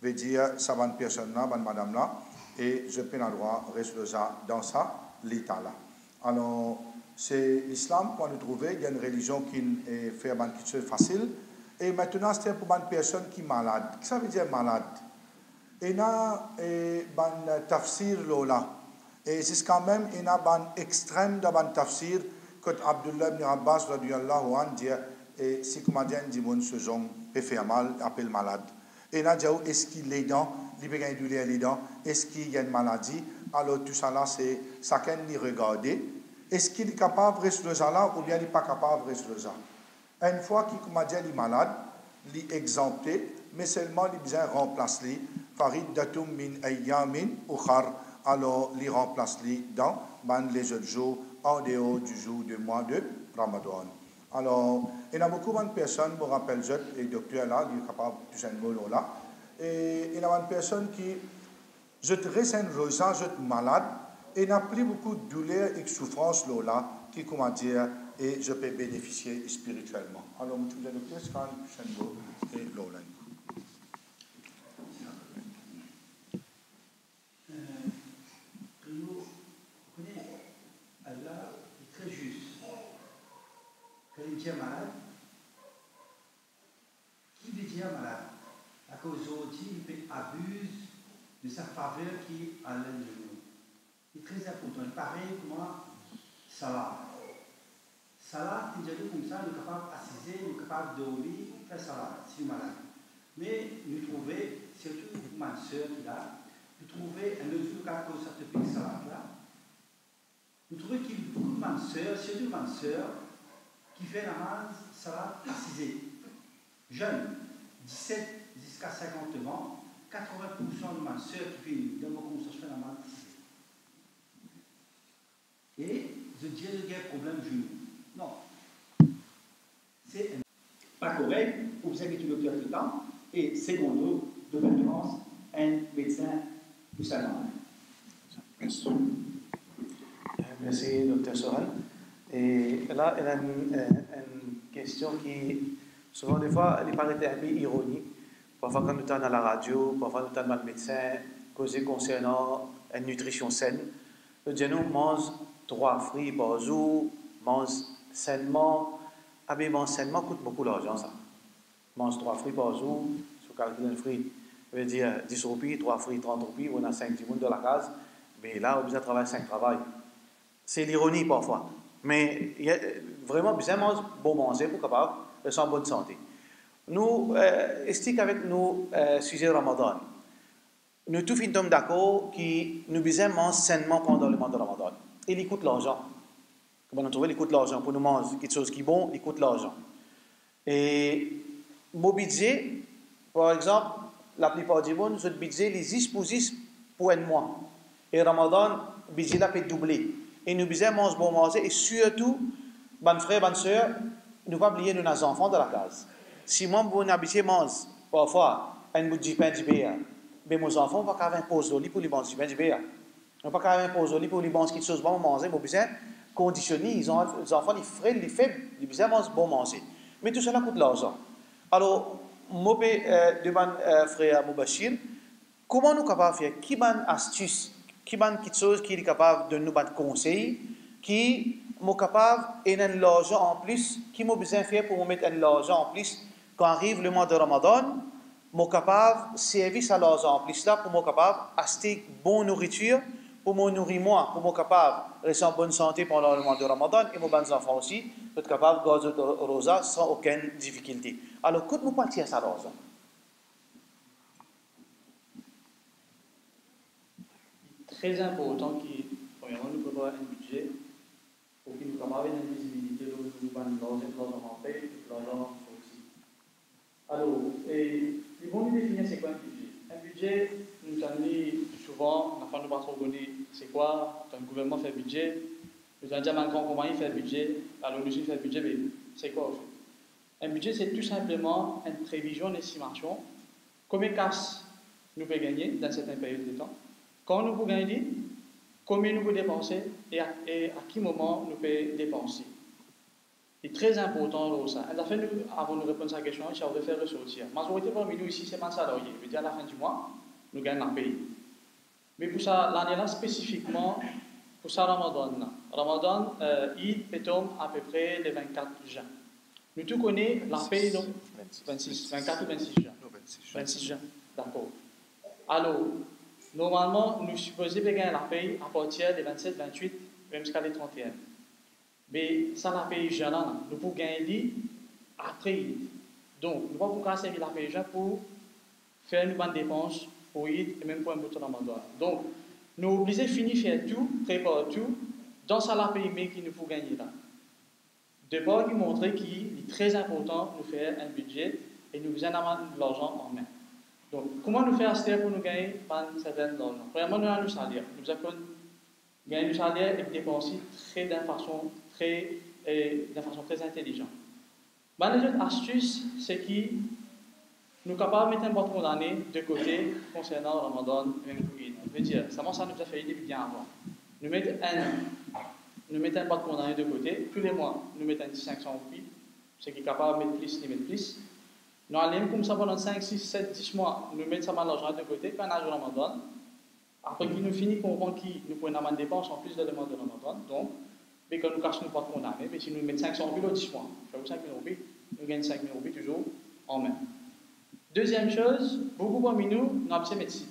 Ça veut dire ça va une personne là, une madame là, et je peux le droit reste rosa dans ça, l'état là. Alors, c'est l'islam qu'on a trouvé, il y a une religion qui fait quelque chose de facile. Et maintenant, c'est pour une personne qui est malade. Qu'est-ce que ça veut dire malade? Et il y a un tafsir là. Et c'est quand même un extrême de un tafsir que Abdullah ibn Abbas radiyallahu anhu dit si comment dire dit mon ce genre peut faire mal, appelle malade. Et là, est-ce qu'il est dans il peut gagner douleur les dents, est-ce qu'il y a une maladie? Alors tout ça là, c'est ça qu'on y regarder. Est-ce qu'il est capable de rester là ou bien il n'est pas capable de rester là? Une fois qu'il est malade, il est exempté, mais seulement il besoin remplacer farid datum min ayyamin ukhar. Alors il remplace dans les autres jours en dehors du jour du mois de Ramadan. Alors, il y a beaucoup de personnes, je me rappelle, et le docteur là, il est capable de faire un là. Et il y a une personne qui, je ressens rosa, je suis malade, et n'a plus beaucoup de douleur et de souffrance là, qui, comment dire, et je peux bénéficier spirituellement. Alors, je vais le docteur, c'est quand même et l'ola. Allah est très juste. Quand il devient malade, qui devient malade? À cause d'aujourd'hui, il abuse de sa faveur qui a l'un de nous. C'est très important. Il paraît comme Salah. Salah, c'est déjà comme ça, nous sommes capables d'assiser, nous sommes capables de dormir, faire Salah, si nous sommes malades. Mais nous trouvons, surtout ma soeur qui est là, nous trouvons un autre cas pour cette petite Salah là. Nous trouvons qu'il y a beaucoup de ma soeur, surtout ma soeur, qui fait la namaz salat assisée. Jeune, 17 jusqu'à 50 ans, 80% de ma soeur qui fait dans mon conseil fait la namaz assisée. Et je dis qu'il y a un problème genou. Non. C'est pas correct, pour vous avez le docteur tout le temps, et secondo, de préférence, un médecin musulman. Merci. Merci, docteur Soral. Et là, elle a une question qui, souvent, des fois, elle paraît un peu ironique. Parfois, quand nous sommes dans la radio, parfois, nous sommes dans le médecin, causer concernant une nutrition saine. Le Dieu mange 3 fruits par jour, mange sainement. Ah, mais mange sainement coûte beaucoup d'argent, ça. Mange 3 fruits par jour, si vous calculez le fruit, ça veut dire 10 roupies, 3 fruits, 30 roupies, on a 5 petits de la case. Mais là, on a besoin de travailler 5 travails. C'est l'ironie parfois. Mais il y a vraiment besoin de bon manger pour capable de être en bonne santé. Nous, estimons qu'avec nos sujets Ramadan, nous tous sommes d'accord que nous besoin de manger sainement pendant le mois de Ramadan. Et il coûte l'argent. Comme on a trouvé, il coûte l'argent. Pour nous manger quelque chose qui est bon, il coûte l'argent. Et mon budget, par exemple, la plupart du monde, notre budget, les 10 pour un mois. Et Ramadan, le budget là peut doubler. Et nous besoin de manger bon manger. Et surtout, mes frères, mes soeurs, nous ne pas oublier nos enfants de la case. Si moi, je suis habitué à manger, parfois, un bout de pain de béa, mais mes enfants ne vont pas imposer au lit pour les manger du pain de béa. Ils ne vont pas imposer au lit pour les manger quelque chose bon manger. Ils ont besoin de conditionner. Les enfants, les frères, les faibles, ils ont besoin de manger bon manger. Mais tout cela coûte de l'argent. Alors, moi, je demande frère Moubachir, comment nous sommes capables de faire? Qui a une astuce? Qui a quelque chose qui est capable de nous donner conseil? Qui est capable de donner l'argent en plus? Qui a besoin de faire pour mettre l'argent en plus? Quand arrive le mois de Ramadan, je suis capable de servir à l'argent en plus là pour être capable d'acheter bonne nourriture, pour me nourrir moi, pour être capable de rester en bonne santé pendant le mois de Ramadan et mes enfants aussi, pour être capable de garder le rosa sans aucune difficulté. Alors, comment nous partir à ça l'argent? Très important que, premièrement, nous préparons un budget pour que nous ayons une visibilité de l'argent en paix et l'argent aussi. Alors, le bon de définir c'est quoi un budget? Un budget, nous avons dit souvent, la fin de pas connaître c'est quoi, quand le gouvernement fait un budget, nous avons dit à ma grande compagnie fait un budget, alors nous fait un budget, mais c'est quoi au fait? Un budget, c'est tout simplement une prévision, une estimation, combien de cash nous pouvons gagner dans certaines périodes de temps. Quand nous pouvons gagner, combien nous pouvons dépenser et à quel moment nous pouvons dépenser. C'est très important ça. Avant de répondre à cette question, je vais faire ressortir. La majorité parmi nous ici, ce n'est pas salarié. Je veux dire, à la fin du mois, nous gagnons un pays. Mais pour ça, l'année-là, spécifiquement, pour ça, Ramadan, il peut tomber à peu près le 24 juin. Nous tous connaissons la paye, donc 24 ou 26 juin. 26 juin, d'accord. Alors, normalement, nous supposons gagner la paye à partir des 27, 28, même jusqu'à les 31. Mais ça, la paye jeune, nous pouvons gagner après. Donc, nous ne pouvons pas servir la paye jeune pour faire une bonne dépense pour Eid et même pour un bout de Ramadan. Donc, nous obligés finir faire tout, préparer tout, dans ça la paye qui nous faut gagner là. De part, nous montrer qu'il est très important de nous faire un budget et nous en avoir de l'argent en main. Donc, comment nous faire acheter pour nous gagner un certain argent? Premièrement, nous avons le salaire. Nous avons gagné le salaire et dépenser d'une façon très intelligente. Mais l'autre astuce, c'est que nous sommes capables de mettre un bâton d'année de côté concernant le Ramadan et même pour Eid. Je veux dire, ça nous a fait aider bien avant. Nous mettons un bâton d'année de côté, tous les mois, nous mettons 500 roupies, ce qui est capable de mettre plus, de mettre plus. Nous allons comme ça pendant 5, 6, 7, 10 mois, nous mettons ça l'argent de côté, quand on a le Ramadan. Après qu'il nous finit, qu'on comprend que nous pouvons avoir des dépenses en plus de demande de Ramadan. Donc, mais quand nous cachons nos bâtons d'année, mais si nous mettons 500 roupies, 10 mois, je fais 5 000 roupies, nous gagnons 5 000 roupies toujours en main. Deuxième chose, beaucoup parmi nous, nous avons des sites.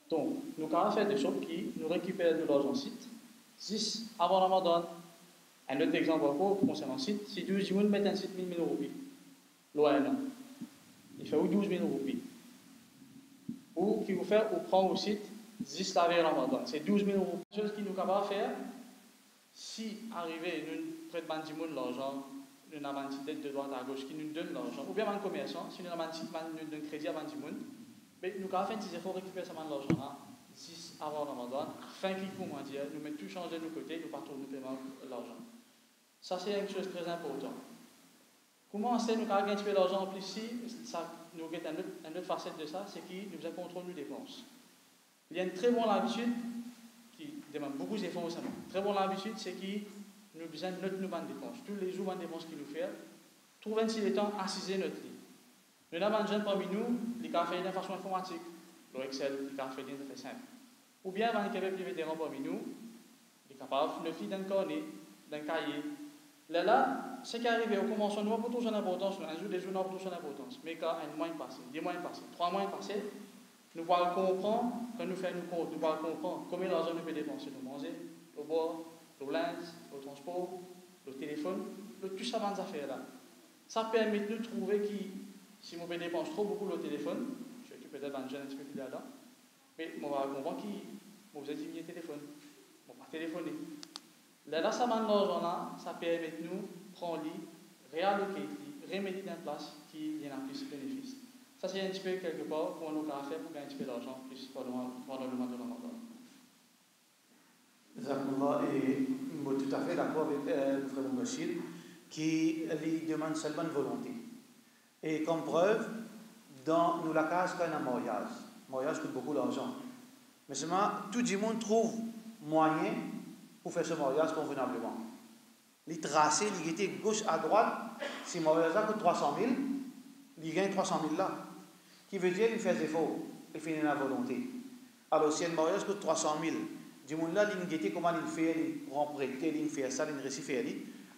Donc, nous avons fait des choses qui nous récupèrent de l'argent site. 6 avant Ramadan. Un autre exemple encore concernant le site, si 12 jours mettent un site 1 000 roupies, l'ONA, il fait 12 000 roupies. Ou qui vous fait ou prend au site 10 la veille Ramadan. C'est 12 000 roupies. Chose qui nous capable de faire, si arrivé, nous prêtons l'argent, nous avons une entité de droite à gauche qui nous donne l'argent, ou bien un commerçant, si nous avons une entité qui nous donne crédit à 20 000, mais nous avons fait un petit effort pour récupérer l'argent 6 avant Ramadan, afin qu'il faut dire, nous mettons tout changer de nos côtés, nous partons nous paiement l'argent. Ça, c'est une chose très importante. Comment on sait nous avons gagné l'argent en plus ici, ça nous avons une autre facette de ça, c'est que nous avons contrôlé nos dépenses. Il y a une très bonne habitude qui demande beaucoup d'efforts aussi. Très bonne habitude, c'est que nous avons besoin de notre nouvelle dépense. Tous les jours, une dépense qu'il nous fait, trouver un petit temps, assiser notre lit. Nous avons un jeune parmi nous, qui a fait une façon informatique, le Excel, qui a fait une fait simple. Ou bien, il y a un privé vétéran parmi nous, qui est capable de faire d'un carnet, d'un cahier. Là, ce qui est arrivé au commencement, nous avons pour tout son importance, un jour, des jours, nous avons pour tout son importance. Mais quand un mois est passé, 2 mois est passé, 3 mois est passé, nous pouvons comprendre, quand nous faisons nos comptes, nous pouvons comprendre combien d'argent nous pouvons dépenser, nous manger, au bord, au linge, au transport, au téléphone, tout ça dans ces affaires-là. Ça permet de nous trouver que si on dépense trop beaucoup le téléphone, je suis peut-être un jeune un petit peu plus là-dedans, mais on va comprendre que vous avez diminué le téléphone, on va pas téléphoner. Là, ça va l'argent là, ça permet de nous prendre, réalloquer, remettre en place qui y en a plus de bénéfices. Ça, c'est un petit peu quelque part pour nous faire pour gagner un petit peu d'argent plus pendant le mois de Ramadan. Et moi, tout à fait d'accord avec le frère Bachir qui lui demande seulement une volonté. Et comme preuve, dans nous la case quand on a un mariage. Le mariage coûte beaucoup d'argent. Mais seulement, tout le monde trouve moyen pour faire ce mariage convenablement. Les tracés, les guettés gauche à droite, si le mariage coûte 300 000, il gagne 300 000 là. Qui veut dire qu'il fait des efforts, il fait la volonté. Alors, si un mariage coûte 300 000, du monde là, il guette comment il fait, il prend prêter, il fait ça, il réussit faire.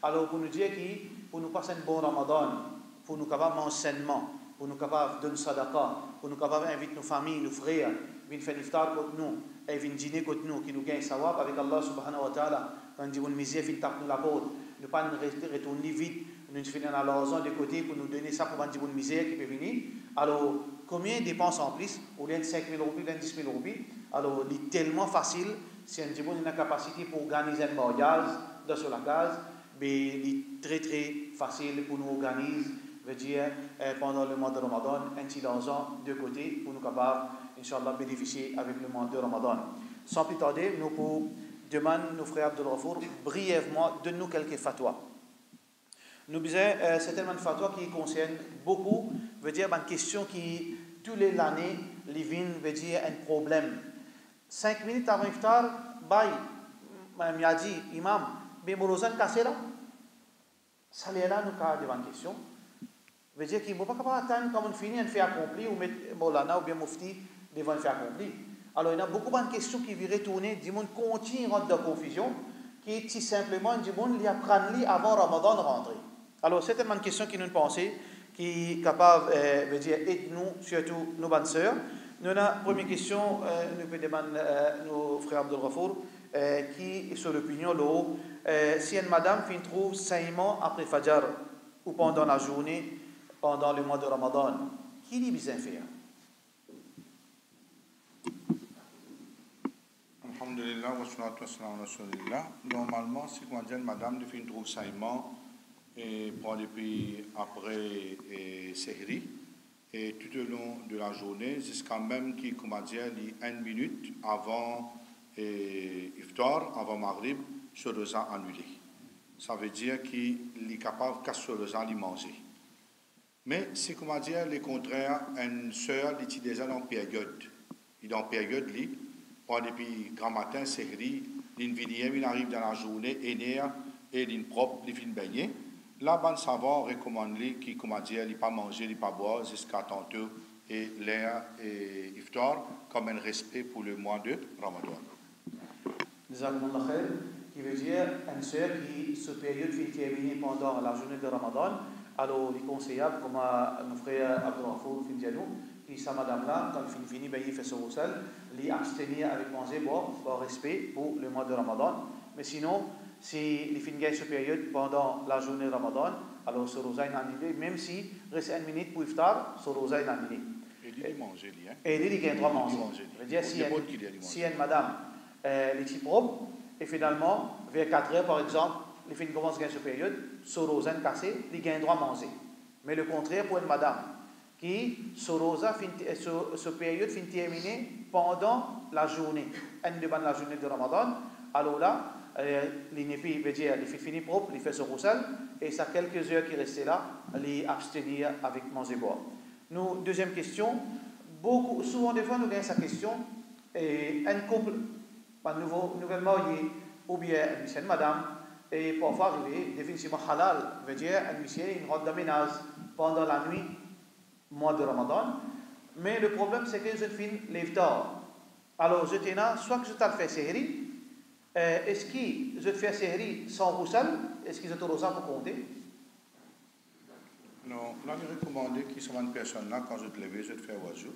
Alors, pour nous dire que pour nous passer un bon Ramadan, pour nous capables d'enseignement, pour nous capables de donner sadaqa, pour nous capables d'inviter nos familles, nos frères, venir faire l'iftar contre nous, et venir dîner contre nous, qui nous gagne sawab avec Allah subhanahu wa ta'ala, quand on dit une misère, il tape nous la porte, ne pas nous retourner vite, nous finir dans l'argent de côté pour nous donner ça pour une bonne misère qui peut venir. Alors, combien de dépenses en plus? Au lieu de 5 000 roupies, 10 000 roupies. Alors, il est tellement facile, si on a une capacité pour organiser un mariage dans la case, mais il est très très facile pour nous organiser, veut dire, pendant le mois de Ramadan, un petit argent de côté pour nous capables, Inch'Allah, bénéficier avec le mois de Ramadan. Sans plus tarder, nous pouvons demander nos frères Abdul Ghafour brièvement de nous quelques fatwas. Nous disons, c'est tellement de fatwas qui concernent beaucoup, veut dire une question qui, toutes les années, les vignes veut dire un problème. 5 minutes avant l'iftar, il a dit, Imam, mais Morozan cassé là? Ça l'est là, nous avons devant une question. Veut dire qu'il ne faut pas attendre comme on finit un fait accompli, ou mettre Molana ou bien Mufti devant un fait accompli. Alors, il y a beaucoup de questions qui vont retourner, du monde continue rentre dans la confusion, qui est tout simplement du monde qui apprend avant Ramadan de rentrer. Alors, c'est une question qui nous pensons, qui est capable de dire aide-nous, surtout nos bonnes sœurs. Nous avons la première question, nous pouvons demander nos frères Abdul Ghafour, qui est sur l'opinion là, si une madame trouve saignement après Fajr ou pendant la journée, pendant le mois de Ramadan, qui lui besoin faire? Alhamdulillah, wa salatu wa salam ala rasulillah. Normalement, si on dit madame de fin de troussaillement et pour depuis après Sehri et tout au long de la journée, jusqu'à même qui, comment dire, 1 minute avant Iftar, avant Maghrib, ce repas annulé. Ça veut dire qu'il est capable qu'à ce repas de manger. Mais si, comment dire, le contraire, une sœur est déjà dans période. Il est dans période, pour depuis grand matin, Sehri, il arrive dans la journée, et il propre, il finit baigner. Là, ben savant recommande lui qui, comment dire, il pas manger, il pas boire jusqu'à tantôt et l'air et iftar comme un respect pour le mois de Ramadan. Qui veut dire une sœur qui se période qui est terminée pendant la journée de Ramadan. Alors, il est conseillable, comme nos frères Abdurrafour, Findianou, qui sa madame-là, quand il finit, ben, il fait son roussel, il abstenir avec manger, boire, par respect pour le mois de Ramadan. Mais sinon, si il finit cette période pendant la journée de Ramadan, alors ce rosa est annulé, même si reste 1 minute pour iftar, ce rosa est annulé. Et il dit manger, hein? Et il dit qu'il doit manger. C'est-à-dire, si une madame est propre, et finalement, vers 4 heures par exemple, il finit commence cette période, ce rosa est cassé, il a droit à manger. Mais le contraire pour une madame, qui ce période finit terminée pendant la journée, la journée de Ramadan, alors là, l'inépi veut dire il finit propre, il fait ce roussel, et ça quelques heures qui restent là, il abstenir avec manger boire. Nous, deuxième question, souvent des fois nous gagnons cette question, et un couple, nouvellement ou bien une monsieur, madame, et parfois arriver définitivement halal, veut dire un monsieur, une robe de ménage pendant la nuit, mois de Ramadan, mais le problème c'est que je finis l'iftar. Alors je tiens là, soit que je t'ai fait Sehri. Est-ce que je fais Sehri sans roussel? Est-ce que je te rosa pour compter? Non, là, il est recommandé qu'il soit une personne là, quand je te lève, je te fais oiseau.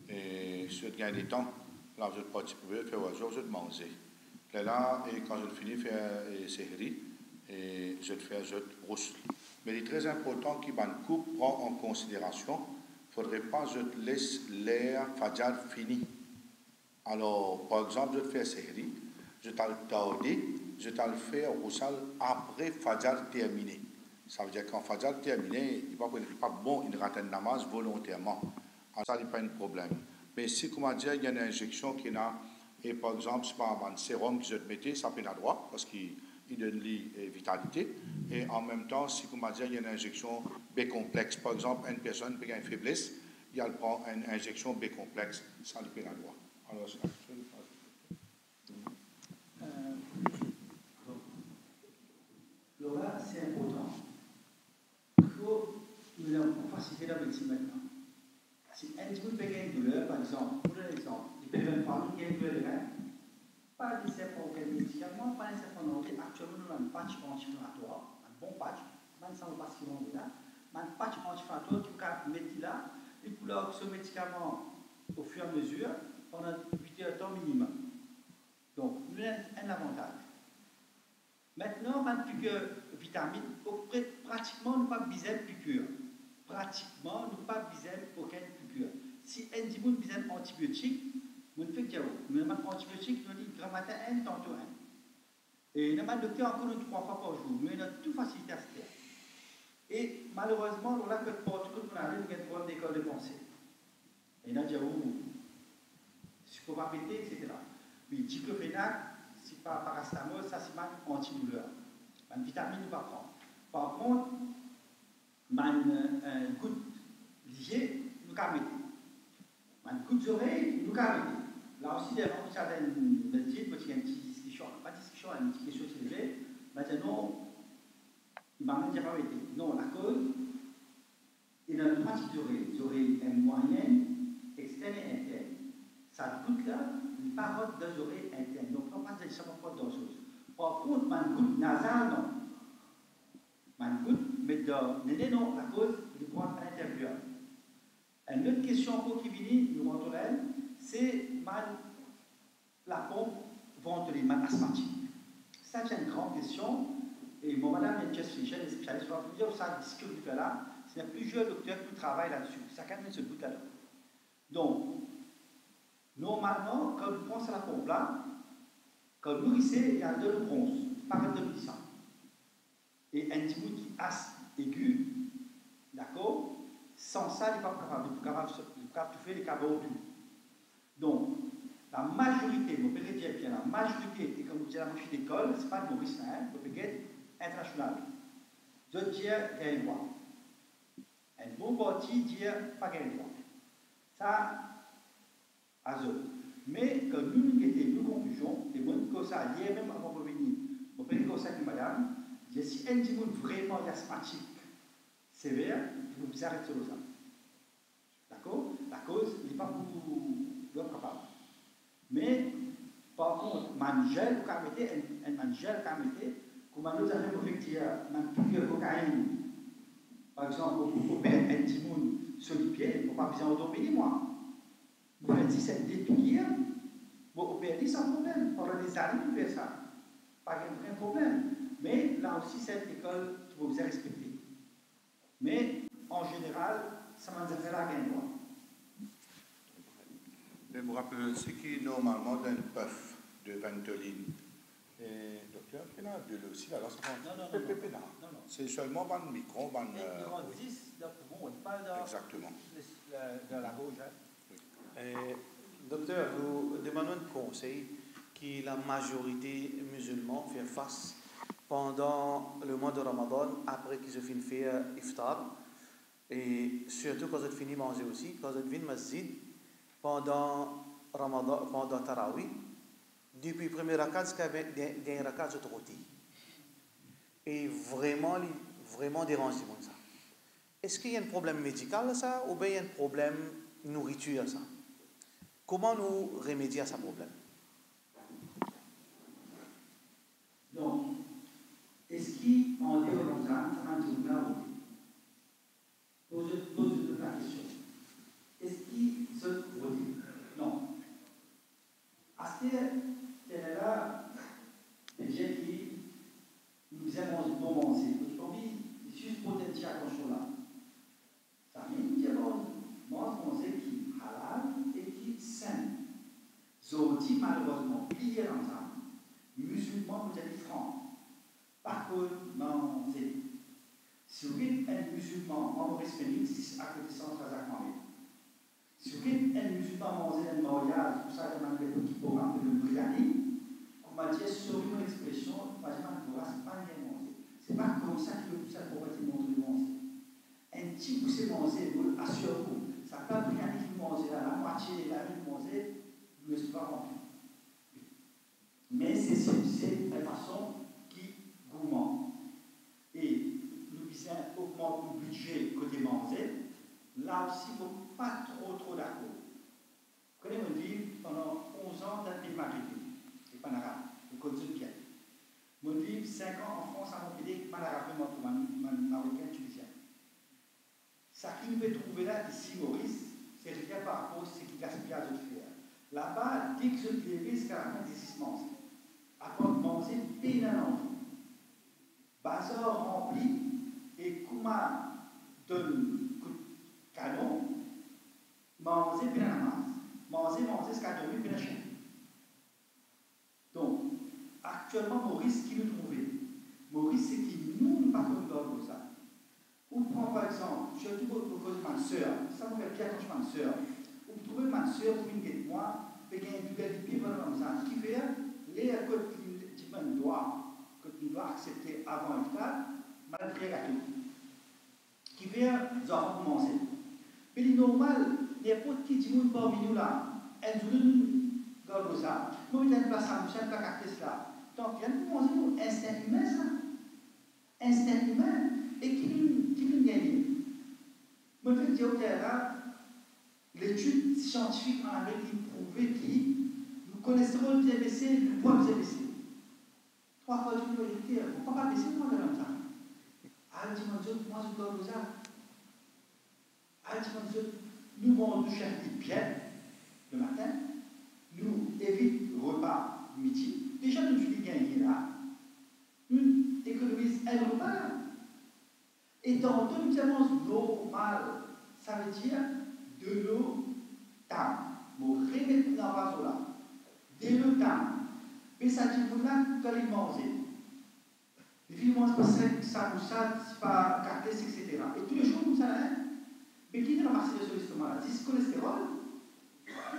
Et si je te gagne du temps, là, je te participer, je te fais oiseau, je te manger. Là, et quand je finis de faire Sehri, et je te fais je te roussel. Mais il est très important qu'il coupe prend en considération. Il ne faudrait pas que je te laisse l'air Fajr fini. Alors, par exemple, je te fais Sehri. Je t'ai le fait roussal après Fajr terminé. Ça veut dire qu'en Fajr terminé, il n'est pas bon, il rate un namaz volontairement. Alors, ça n'est pas un problème. Mais si, comment dire, il y a une injection qui est là, et par exemple, c'est pas un sérum que je te mettais, ça peut être droit, parce qu'il donne la vitalité. Et en même temps, si, comment dire, il y a une injection B complexe. Par exemple, une personne qui a une faiblesse, il prend une injection B complexe, ça peut être droit. Alors, c'est alors là, c'est important. Il faut nous faciliter la médecine maintenant. Si un petit peu de douleur, par exemple, pour l'exemple, il peut même parler qu'il y a une douleur de rein, pas nécessaire pour aucun médicament, pas nécessaire pour nous. Actuellement, nous avons un patch anti-inflammatoire, un bon patch, même sans le patch qui vont là, un patch anti-inflammatoire qui peut mettre là, et pour ce médicament au fur et à mesure, pendant 8 heures de temps minimum. Donc, nous avons un avantage. Maintenant, on a plus que vitamine, pratiquement, nous n'avons pas besoin de piqûre. Pratiquement, nous n'avons pas besoin d'aucune piqûre. Si on dit qu'on a besoin d'antibiotiques, on fait que nous avons antibiotiques, nous dit grand matin, un, tantôt un. Et nous avons le docteur encore 3 fois par jour. Nous avons tout facilité à se faire. Et malheureusement, on a que pour tout le monde, on a un problème d'école de pensée. Et nous avons dit, psychopapété, etc. Puis, diclofénac, c'est pas paracétamol, ça c'est mal antidouleur. Une vitamine, nous pas prendre. Par contre, une goutte liée, nous pas mettre. Une goutte d'oreille, nous pas mettre. Là aussi, il y a certaines médecines, parce qu'il y a une petite discussion, pas de discussion, une petite question élevée. Maintenant, il m'a même dit pas mettre. Non, la cause, il y a 3 types d'oreilles. Les oreilles moyennes, externes et internes. Ça goutte là, une parole des oreilles internes. Donc, on passe seulement pas d'autres choses. Par contre, ma goutte nasale, non. Ma goutte, mais non, la cause, il prend à l'intérieur. Une autre question encore qui vient, nous rentrons là, c'est la pompe ventriculière, mal asthmatique. Ça, c'est une grande question. Et mon madame est Jess Fischer, les spécialistes, vont vous dire ça, ce que vous faites là, c'est plusieurs docteurs qui travaillent là-dessus. Ça quand même ce bout là. Donc, normalement, quand on pense à la pompe là, Quand nous lycée, il y a de bronze, pas de puissant. Et un petit bout qui as aigu, d'accord, sans ça, il n'est pas capable de faire les cadeaux tout. Donc, la majorité, vous pouvez dire bien, la majorité, et comme vous dites la moitié d'école, ce n'est pas de Maurice, hein, vous pouvez dire international. Je dis qu'il y a un droit. Un bon parti dit pas qu'il y a un droit. Ça, à eux. Mais quand nous avons une conclusion, et moi, que ça, hier même avant de venir, vous pouvez dire ça que madame, si un petit monde vraiment asthmatique, sévère, vous pouvez arrêter sur ça. D'accord? La cause, il n'est pas pour capable. Mais, par contre, Mangel, vous pouvez mettre un Mangel, comme nous avons fait un piqûre de cocaïne, par exemple, pour mettre un petit monde sur les pieds, il ne faut pas besoin d'opérer, moi. Vous faites 17 dépiqûres, vous opérez sans problème. Pendant des années, vous faites ça. Pas de problème. Mais là aussi, c'est une école qui vous respecter. Mais, en général, ça m'a fait la gain. Je me rappelle ce qui normalement d'un puff de Ventoline. Et docteur, il y a de aussi là, non. C'est seulement dans le micro, dans le 10 de poumon, pas dans exactement. De la gauche. Docteur, nous demandons un conseil que la majorité musulmane fait face pendant le mois de Ramadan, après qu'ils ont fini de faire iftar, et surtout quand ils ont fini de manger aussi, quand ils ont fini de masjid, pendant Ramadan, pendant Tarawih, depuis le premier rakat jusqu'à dernier rakat, c'est trop tôt. Et vraiment dérangé comme ça. Est-ce qu'il y a un problème médical à ça, ou bien il y a un problème nourriture à ça? Comment nous remédier à ce problème? Donc, est-ce qu'en dehors de Ramadan, ça m'a dit pose la question. Est-ce qu'il se redit? Non. À ce là, les gens qui nous aimons bon manger, aujourd'hui, il suffit pour être attention là. Ça veut dire manger qui halal et qui sain. Zodi, malheureusement, plié dans ça. Musulmans, vous êtes francs. Par contre, manger. Si vous êtes un musulman en Maurice Phoenix, c'est à côté de Centre-Jacques-Marie. Si vous êtes un musulman manger un mariage, pour ça, il y a un petit programme de Britannique, on m'a dit, sur une expression, pas c'est pas bien manger. C'est pas comme ça que vous savez pourquoi il montre de manger. Un petit vous savez manger, vous assurez-vous. Ça peut pas rien qui manger là, la moitié de la vie de manger, vous ne le savez pas rempli. Mais c'est la façon qui gourmand. Et nous visons augmenter le budget côté manger. Là aussi, il ne faut pas trop d'accord. Vous connaissez mon livre, pendant 11 ans, dans le pays maritime, et pas en arabe, au Côte d'Ivoire. Mon livre, 5 ans en France, à Montpellier, pas en arabe, pour marocain tunisien. Ça qui nous peut trouver là, ici, Maurice, c'est rien par rapport à ce qui gaspillage de faire. Là-bas, dès que je te lève, c'est carrément des manger. Après de manger, peine à l'envie. Bazar rempli, et Kouma donne canon, manger bien la masse. Manger, ce qu'a dormi bien la chaîne. Donc, actuellement, Maurice, qui nous trouvait? Maurice, c'est qui nous pas comme ça. Ou prend par exemple, surtout pour cause de ma soeur, ça me fait bien quand je ma soeur. Ou trouver ma soeur pour une guette moi, et qu'il y a une belle pied comme ça, qui fait les côtes qui doit accepter avant le stade, malgré la tout. Qui fait genre pour manger. Mais il est normal, n'importe qui dit parmi nous là, elle nous garde ça. Moi, il y a une place à nous, une place à cela. Donc, il y a une manger instinct humain, ça. Instinct humain, et qui nous gagne. Moi, je veux dire au terrain, l'étude scientifique en Amérique prouvait que nous cholestérol bien baissé, le poids bien baissé. 3 fois du priorité, il ne faut pas baisser le poids comme ça. Ah, dis-moi, moi, je dois vous ça. Ah, dis-moi, nous mangeons du chef bien le matin, nous évitons le repas midi. Déjà, nous faisons gagner là. Nous économisons un repas là. Et dans deux nous normal, ça veut dire de l'eau d'âme. Vous remettez dans la vaso là. De l'eau d'âme. Mais ça dit, vous là, quand il mange. Il mange pas ça, c'est pas carte, etc. Et tous les jours, comme ça, mais qui est ramassé sur l'estomac, c'est ce cholestérol.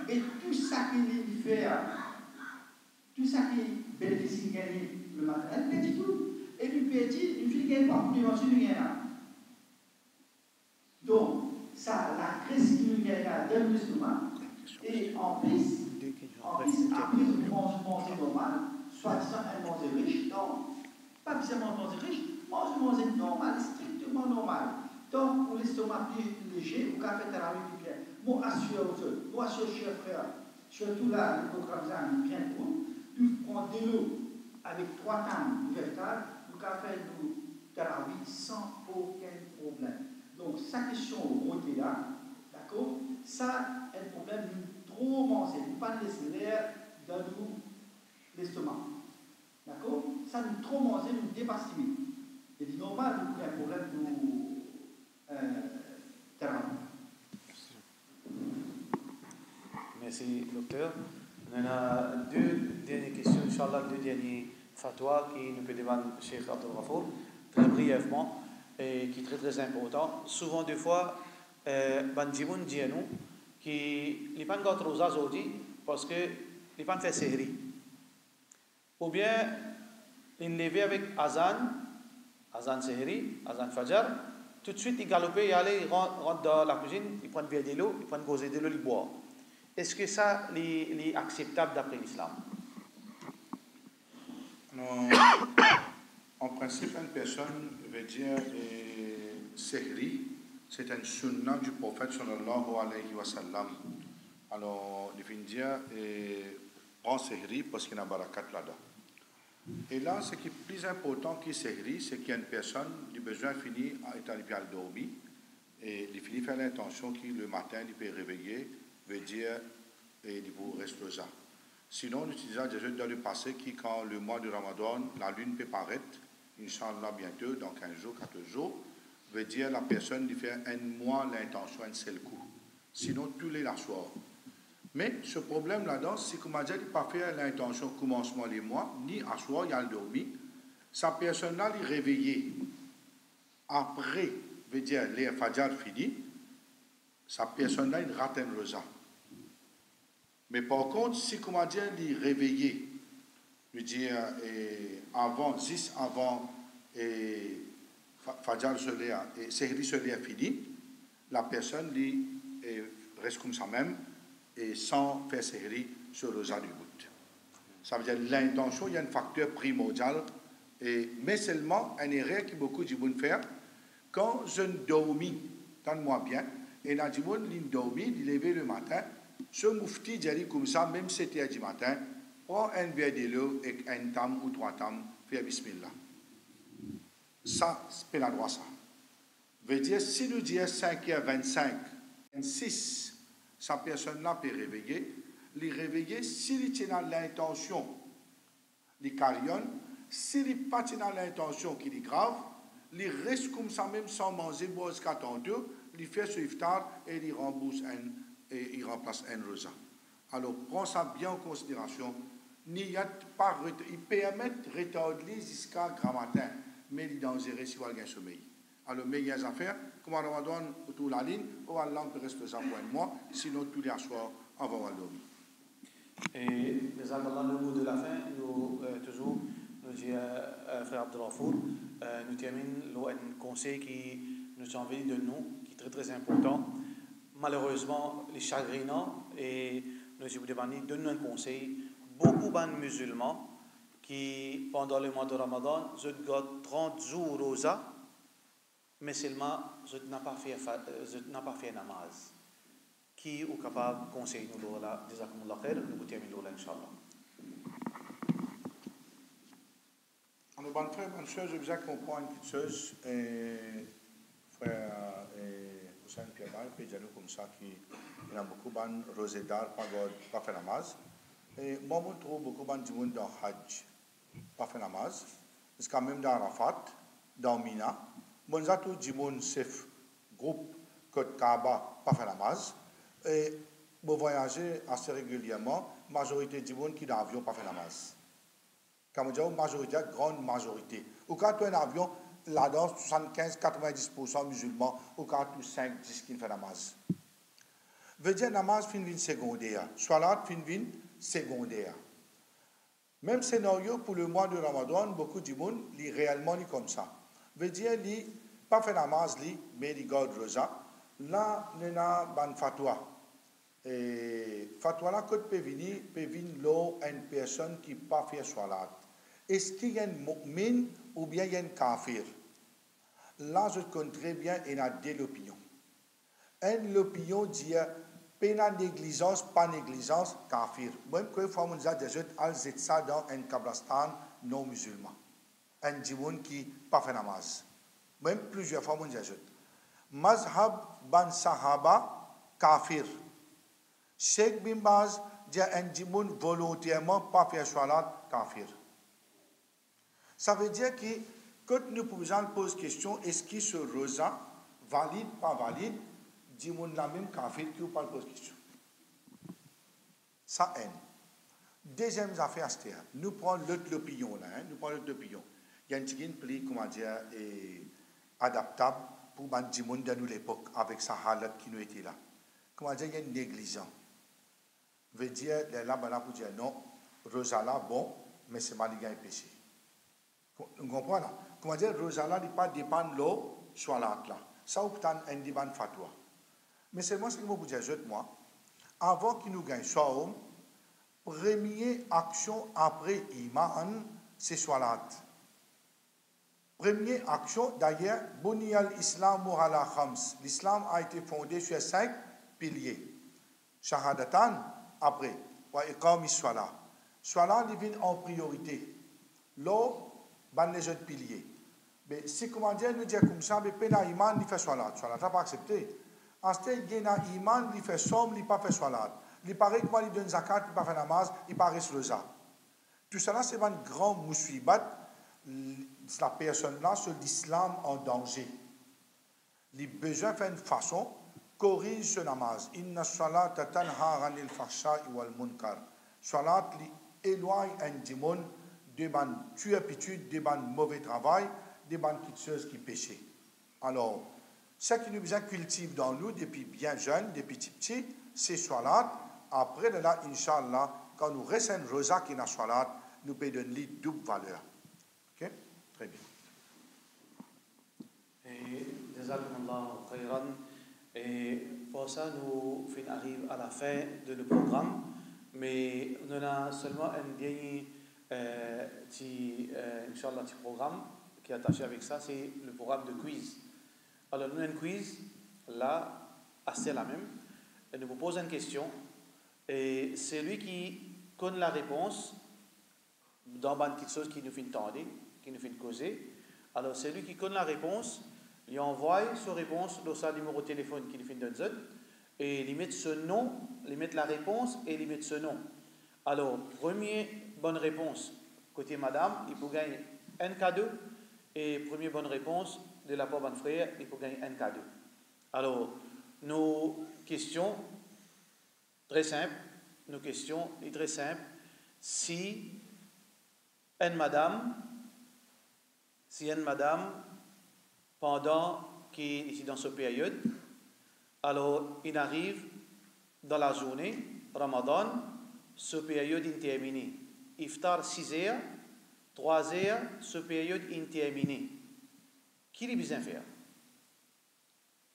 Et tout ça qu'il fait, tout ça qui bénéficie de gagner le matin, elle perd tout. Et puis, il fait gagner pas, il mange une gagne. Donc, ça, la graisse qui nous gagne dans l'estomac, et en plus, après, on mange normal, soit-disant un manger riche, non, pas besoin de manger riche, manger normal, strictement normal. Donc, pour l'estomac plus léger, vous pouvez faire travail plus bien. Moi, assure, cher frère, surtout là, le programme ça, bien pour vous prenez de l'eau avec 3 tames verticales, vous pouvez faire du travail sans aucun problème. Donc, sa question au là, d'accord, ça, un problème de trop manger, vous ne pas laisser l'air dans l'estomac. D'accord? Ça, nous trop manger, nous dépasser. C'est normal, vous avez un problème de terrain. Merci, docteur. On a 2 dernières questions, Inch'Allah, 2 derniers fatwas qui nous peut demander Cheikh Abdel Ghafour, très brièvement, et qui est très important. Souvent, des fois, Bandimoun dit à nous qui les pas gâtent aux azodi parce que les pas fait sehri. Ou bien, il levé avec Azan sehri, Azan Fajar, tout de suite il galopait, il allait, il rentre dans la cuisine, il prend une verre de l'eau, il prend une gosée de l'eau, il boit. Est-ce que ça est acceptable d'après l'islam? En principe, une personne veut dire sehri, c'est un sunnah du prophète sallallahu alayhi wa sallam. Alors, il veut dire prends sehri parce qu'il y a un barakat là-dedans. Et là, ce qui est plus important que sehri, c'est qu'il y a une personne du besoin fini à être à dormir et il finit faire l'intention qu'il le matin il peut réveiller, veut dire et il vous reste là. Sinon, on utilise déjà dans le passé qui quand le mois de Ramadan, la lune peut paraître, Inch'Allah bientôt, dans 15 jours, 14 jours, veut dire la personne lui fait un mois l'intention, un seul coup. Sinon, tous les la soir. Mais ce problème là-dedans, c'est qu'on m'a dit qu'il n'a pas fait l'intention commencement les mois, ni à soir, il a dormi. Sa personne-là, il est réveillée. Après, veut dire, les Fajr fini, sa personne-là, il rate un rosa. Mais par contre, si on m'a dit il est réveillé, je veux dire, avant, 10 avant, Fajr solaire, et Sehri solaire fini, la personne lui, reste comme ça même, et sans faire Sehri sur le rosa du bout. Ça veut dire l'intention, il y a un facteur primordial, mais seulement un erreur que beaucoup de gens font. Quand je dormis, tente-moi bien, et dans le monde, il dormit, il levé le matin, ce moufti dit comme ça, même si c'était du matin, prends un verre de l'eau et un tam ou 3 tam, fais bismillah. Ça, c'est la droit ça. Veut dire, si nous disons 5h25, 6, sa personne-là peut réveiller, les réveiller, s'il tient l'intention, les carillonne, s'il n'est pas dans l'intention qui est grave, il reste comme ça même sans manger, boire jusqu'à tantôt, il fait ce iftar et il rembourse et il remplace un rosa. Alors, prends ça bien en considération. Il permet de retarder jusqu'à grand matin, mais il est dangereux si vous avez un sommeil. Alors, meilleures affaires, comme on Ramadan autour de la ligne, ou Allah peut rester ça pour un mois, sinon tous les soirs, on va dormir. Et les Allahs, le mot de la fin, nous toujours, nous dit frère Abdel Ghafour, nous terminons un conseil qui nous envie de nous, qui est très très important. Malheureusement, les chagrinants, et nous donnent un conseil, beaucoup de musulmans qui, pendant le mois de Ramadan, je gardent 30 jours rosa, mais seulement je n'ai pas fait namaz. Qui est capable de conseiller nous là, jazakumullah khair, nous terminons là, Inch'Allah. Alors, bonne frère, bonne soeur, je vous comprends une petite chose, frère Hussein Pierre-Marie, puis j'ai comme ça qu'il y a beaucoup de rosédar, pas fait namaz. Et moi, je trouve beaucoup de gens dans Hajj, pas fait namaz. C'est quand même dans Arafat, dans Mina. Bon, ça tout le monde, c'est groupe Côte Kaaba, pas fait namaz. Et pour voyager assez régulièrement, la majorité du monde qui est dans l'avion, pas fait namaz. Comme on dit, majorité, grande majorité. Ou quand tu as un avion, là-dedans, 75-90% musulmans, ou quand tu as 5-10 qui font namaz. Veut dire namaz fin vin secondaire, salat fin vin secondaire. Même scénario pour le mois de Ramadan, beaucoup de monde lit réellement comme ça. Veut dire, li pas fait namaz, mais il garde rosa. Là, il y a ban fatwa. Et fatwa là, quand peut venir là une personne qui pas fait salat. Est-ce qu'il y a un mu'min ou bien il y a un kafir? Là, je connais très bien, il y a deux opinions. L'opinion dit, pas négligence, pas négligence, kafir. Même que fois, on a déjà dit ça dans un kablastan non musulman. Un djimoun qui pas fait namaz. Même plusieurs fois, on a dit. Mazhab ban sahaba, kafir. Sheikh bin Baz dit un djimoun volontairement pas fait salat, kafir. Ça veut dire que quand nous pouvons poser question, est-ce que ce rosa valide, pas valide, dis-moi la même kafir qui vous parle pose question. Ça aide. Deuxième affaire, c'est nous prenons l'opinion là, nous prenons l'opinion. Il y a une petite pli, comment dire, adaptable pour les gens de nous l'époque avec sa halat qui nous était là. Comment dire, il y a une négligence. Veut dire, là, pour dire non, rosa là, bon, mais c'est mal, il y a un péché. Vous comprenez? Comment dire, Rosala n'est pas dépend de l'eau, soit là. Ça, vous avez un divan fatwa. Mais c'est moi ce que je vous dis, moi. Avant qu'il nous gagne soit première action après Iman, c'est Salat. Première action, d'ailleurs, Buniyal Islam ala Khams. L'islam a été fondé sur 5 piliers. Shahadatan, après. Wa iqam Salat. Salat devient en priorité. L'eau, ban les autres piliers. Mais si comment dire, nous dire comme ça, mais pena iman, il fait salat. Salat, ça pas accepté. Ensuite, il y a iman, il fait somme, il pas fait salat. Il paraît que moi, il donne zakat, il pas fait namaz, il paraît le ça. Tout ça, c'est un grand moussibat. La personne-là, sur l'islam en danger. Il a besoin de faire une façon, corrige ce namaz. Inna salat tanha anil fahsha'i wal munkar. Salat, il éloigne un démon des bonnes tuapitudes, des bonnes mauvais travail, des bonnes petites choses qui péchaient. Alors, ce qui nous besoin cultive dans nous depuis bien jeunes, depuis petits, c'est salat. Après, là, Inch'Allah, quand nous restons rosa qui n'a salat, nous pouvons donner double valeur. Ok? Très bien. Et Jazakumullah khairan. Et pour ça, nous arrivons à la fin de le programme, mais nous avons seulement un dernier petit programme qui est attaché avec ça, c'est le programme de quiz. Alors, nous avons un quiz, là, assez la même. Et nous vous posons une question, et celui qui connaît la réponse, dans une petite chose qui nous fait entendre, qui nous fait causer, alors celui qui connaît la réponse, il envoie sa réponse dans sa numéro de téléphone qui nous fait donner, et il met ce nom, il met la réponse et il met ce nom. Alors, première bonne réponse, côté madame, il peut gagner un cadeau. Et première bonne réponse de la part de mon frère, il peut gagner un cadeau. Alors, nos questions, très simples, Si une madame, pendant qu'il est ici dans cette période, alors il arrive dans la journée, Ramadan, cette période est terminée. Iftar 6 heures, 3 heures, cette période est terminée. Qui est besoin de faire?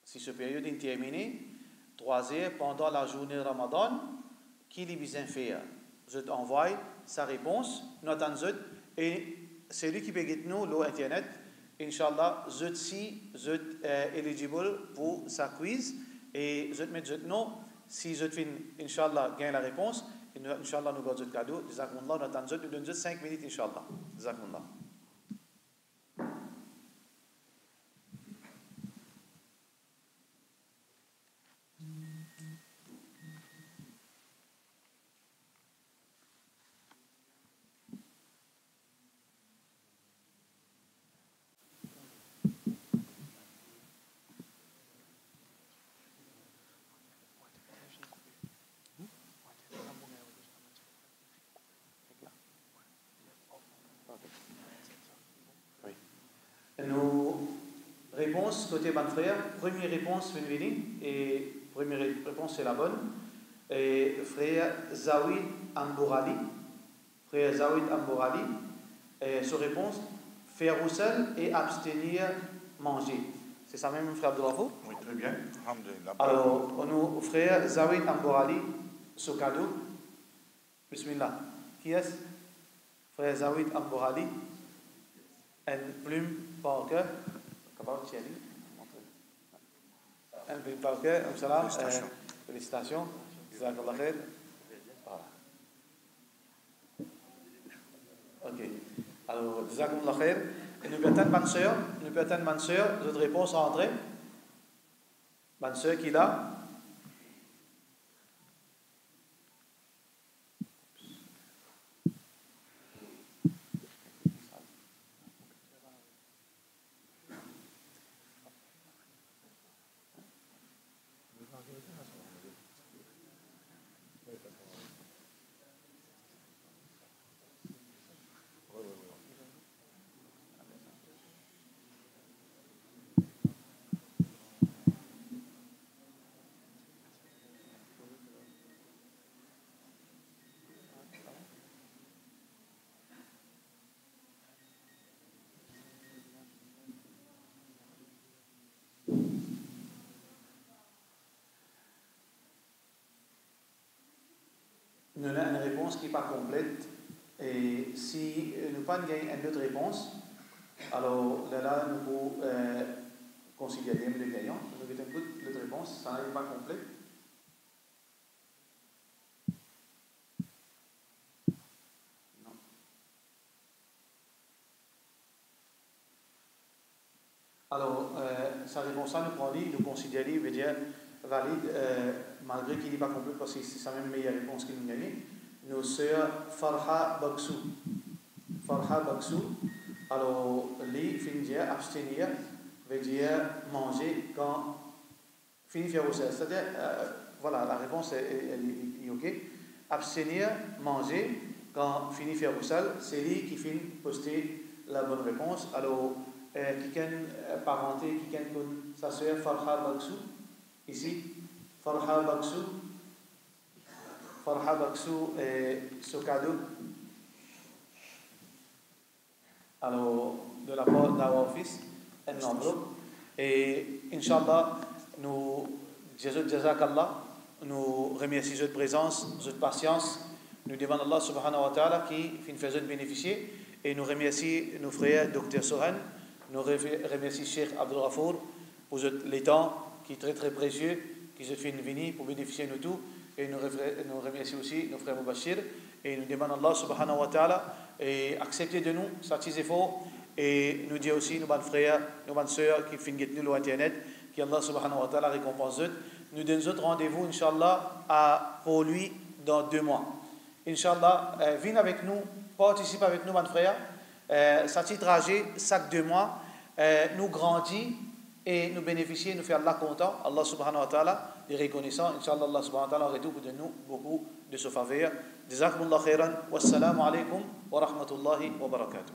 Si cette période est terminée, 3 heures pendant la journée Ramadan, qui est besoin de faire? Je t'envoie sa réponse, nous attendons, et c'est lui qui peut nous l'internet. Inch'Allah, je suis éligible pour sa quiz, et je te mets le nom. Si je te Inch'Allah, gagne la réponse, Inch'Allah, nous gagnons le cadeau. Jazakumullah, nous attendons, nous donnons 5 minutes, Inch'Allah. Jazakumullah. réponse, côté ban frère, première réponse, et première réponse c'est la bonne. Et frère Zawid Ambourali, sa réponse, faire roussel et abstenir manger. C'est ça même, frère Abdoulafour? Oui, très bien. Alhamdulillah. Alors, on a frère Zawid Ambourali, ce cadeau. Bismillah. Qui est-ce? Frère Zawid Ambourali, une plume par cœur. Une plume par cœur, félicitations. Jazakallah khair. Voilà. Ok. Alors, Jazakallah khair. Et nous peut-être, bonne sœur, votre réponse rentrée. Bonne sœur qui est là. Nous avons une réponse qui n'est pas complète. Et si nous n'avons pas une autre réponse, alors là, nous pouvons considérer le gagnant. Nous avons une autre réponse, ça n'est pas complète. Non. Alors, sa réponse, nous prenons, nous considérons, veut dire valide, malgré qu'il n'est pas complet, parce que c'est sa même meilleure réponse qu'il nous a gagnée. Nos sœurs Farha Baksou. Alors, les finit dire abstenir, veut dire manger quand finit faire au sel. C'est-à-dire, voilà, la réponse est OK. Abstenir, manger quand finit faire au sel, c'est lui qui finit poster la bonne réponse. Alors, qui a parenté, qui a sa sœur Farha Baksou. Ici, Farha Baksou est ce cadeau. Alors, de la part d'Awa Office, un enveloppe. Et Inch'Allah, nous, Jazakallah, nous remercions votre présence, votre patience. Nous demandons Allah subhanahu wa ta'ala qui nous fait bénéficier. Et nous remercions nos frères, Dr Sohan, nous remercions Cheikh Abdoulafour pour les temps qui est très très précieux, qui se fait venir pour bénéficier de nous tous. Et nous remercions aussi nos frères Moubachir. Et nous demandons Allah subhanahu wa ta'ala et accepter de nous, satisfaire fort. Et nous disons aussi nos bons frères, nos bonnes sœurs qui finissent nous sur Internet, qui Allah subhanahu wa ta'ala récompense eux. Nous donnons autre rendez-vous, Inch'Allah, pour lui dans 2 mois. Inch'Allah, viens avec nous, participe avec nous, bonnes frères. Ça petit trajet, chaque 2 mois, nous grandit et nous bénéficier, nous faire Allah content, Allah subhanahu wa ta'ala, des reconnaissants. Inch'Allah, Allah subhanahu wa ta'ala réduit de nous beaucoup de ce faveur. Jazakumullah khairan. Wassalamu alaikum wa rahmatullahi wa barakatuh.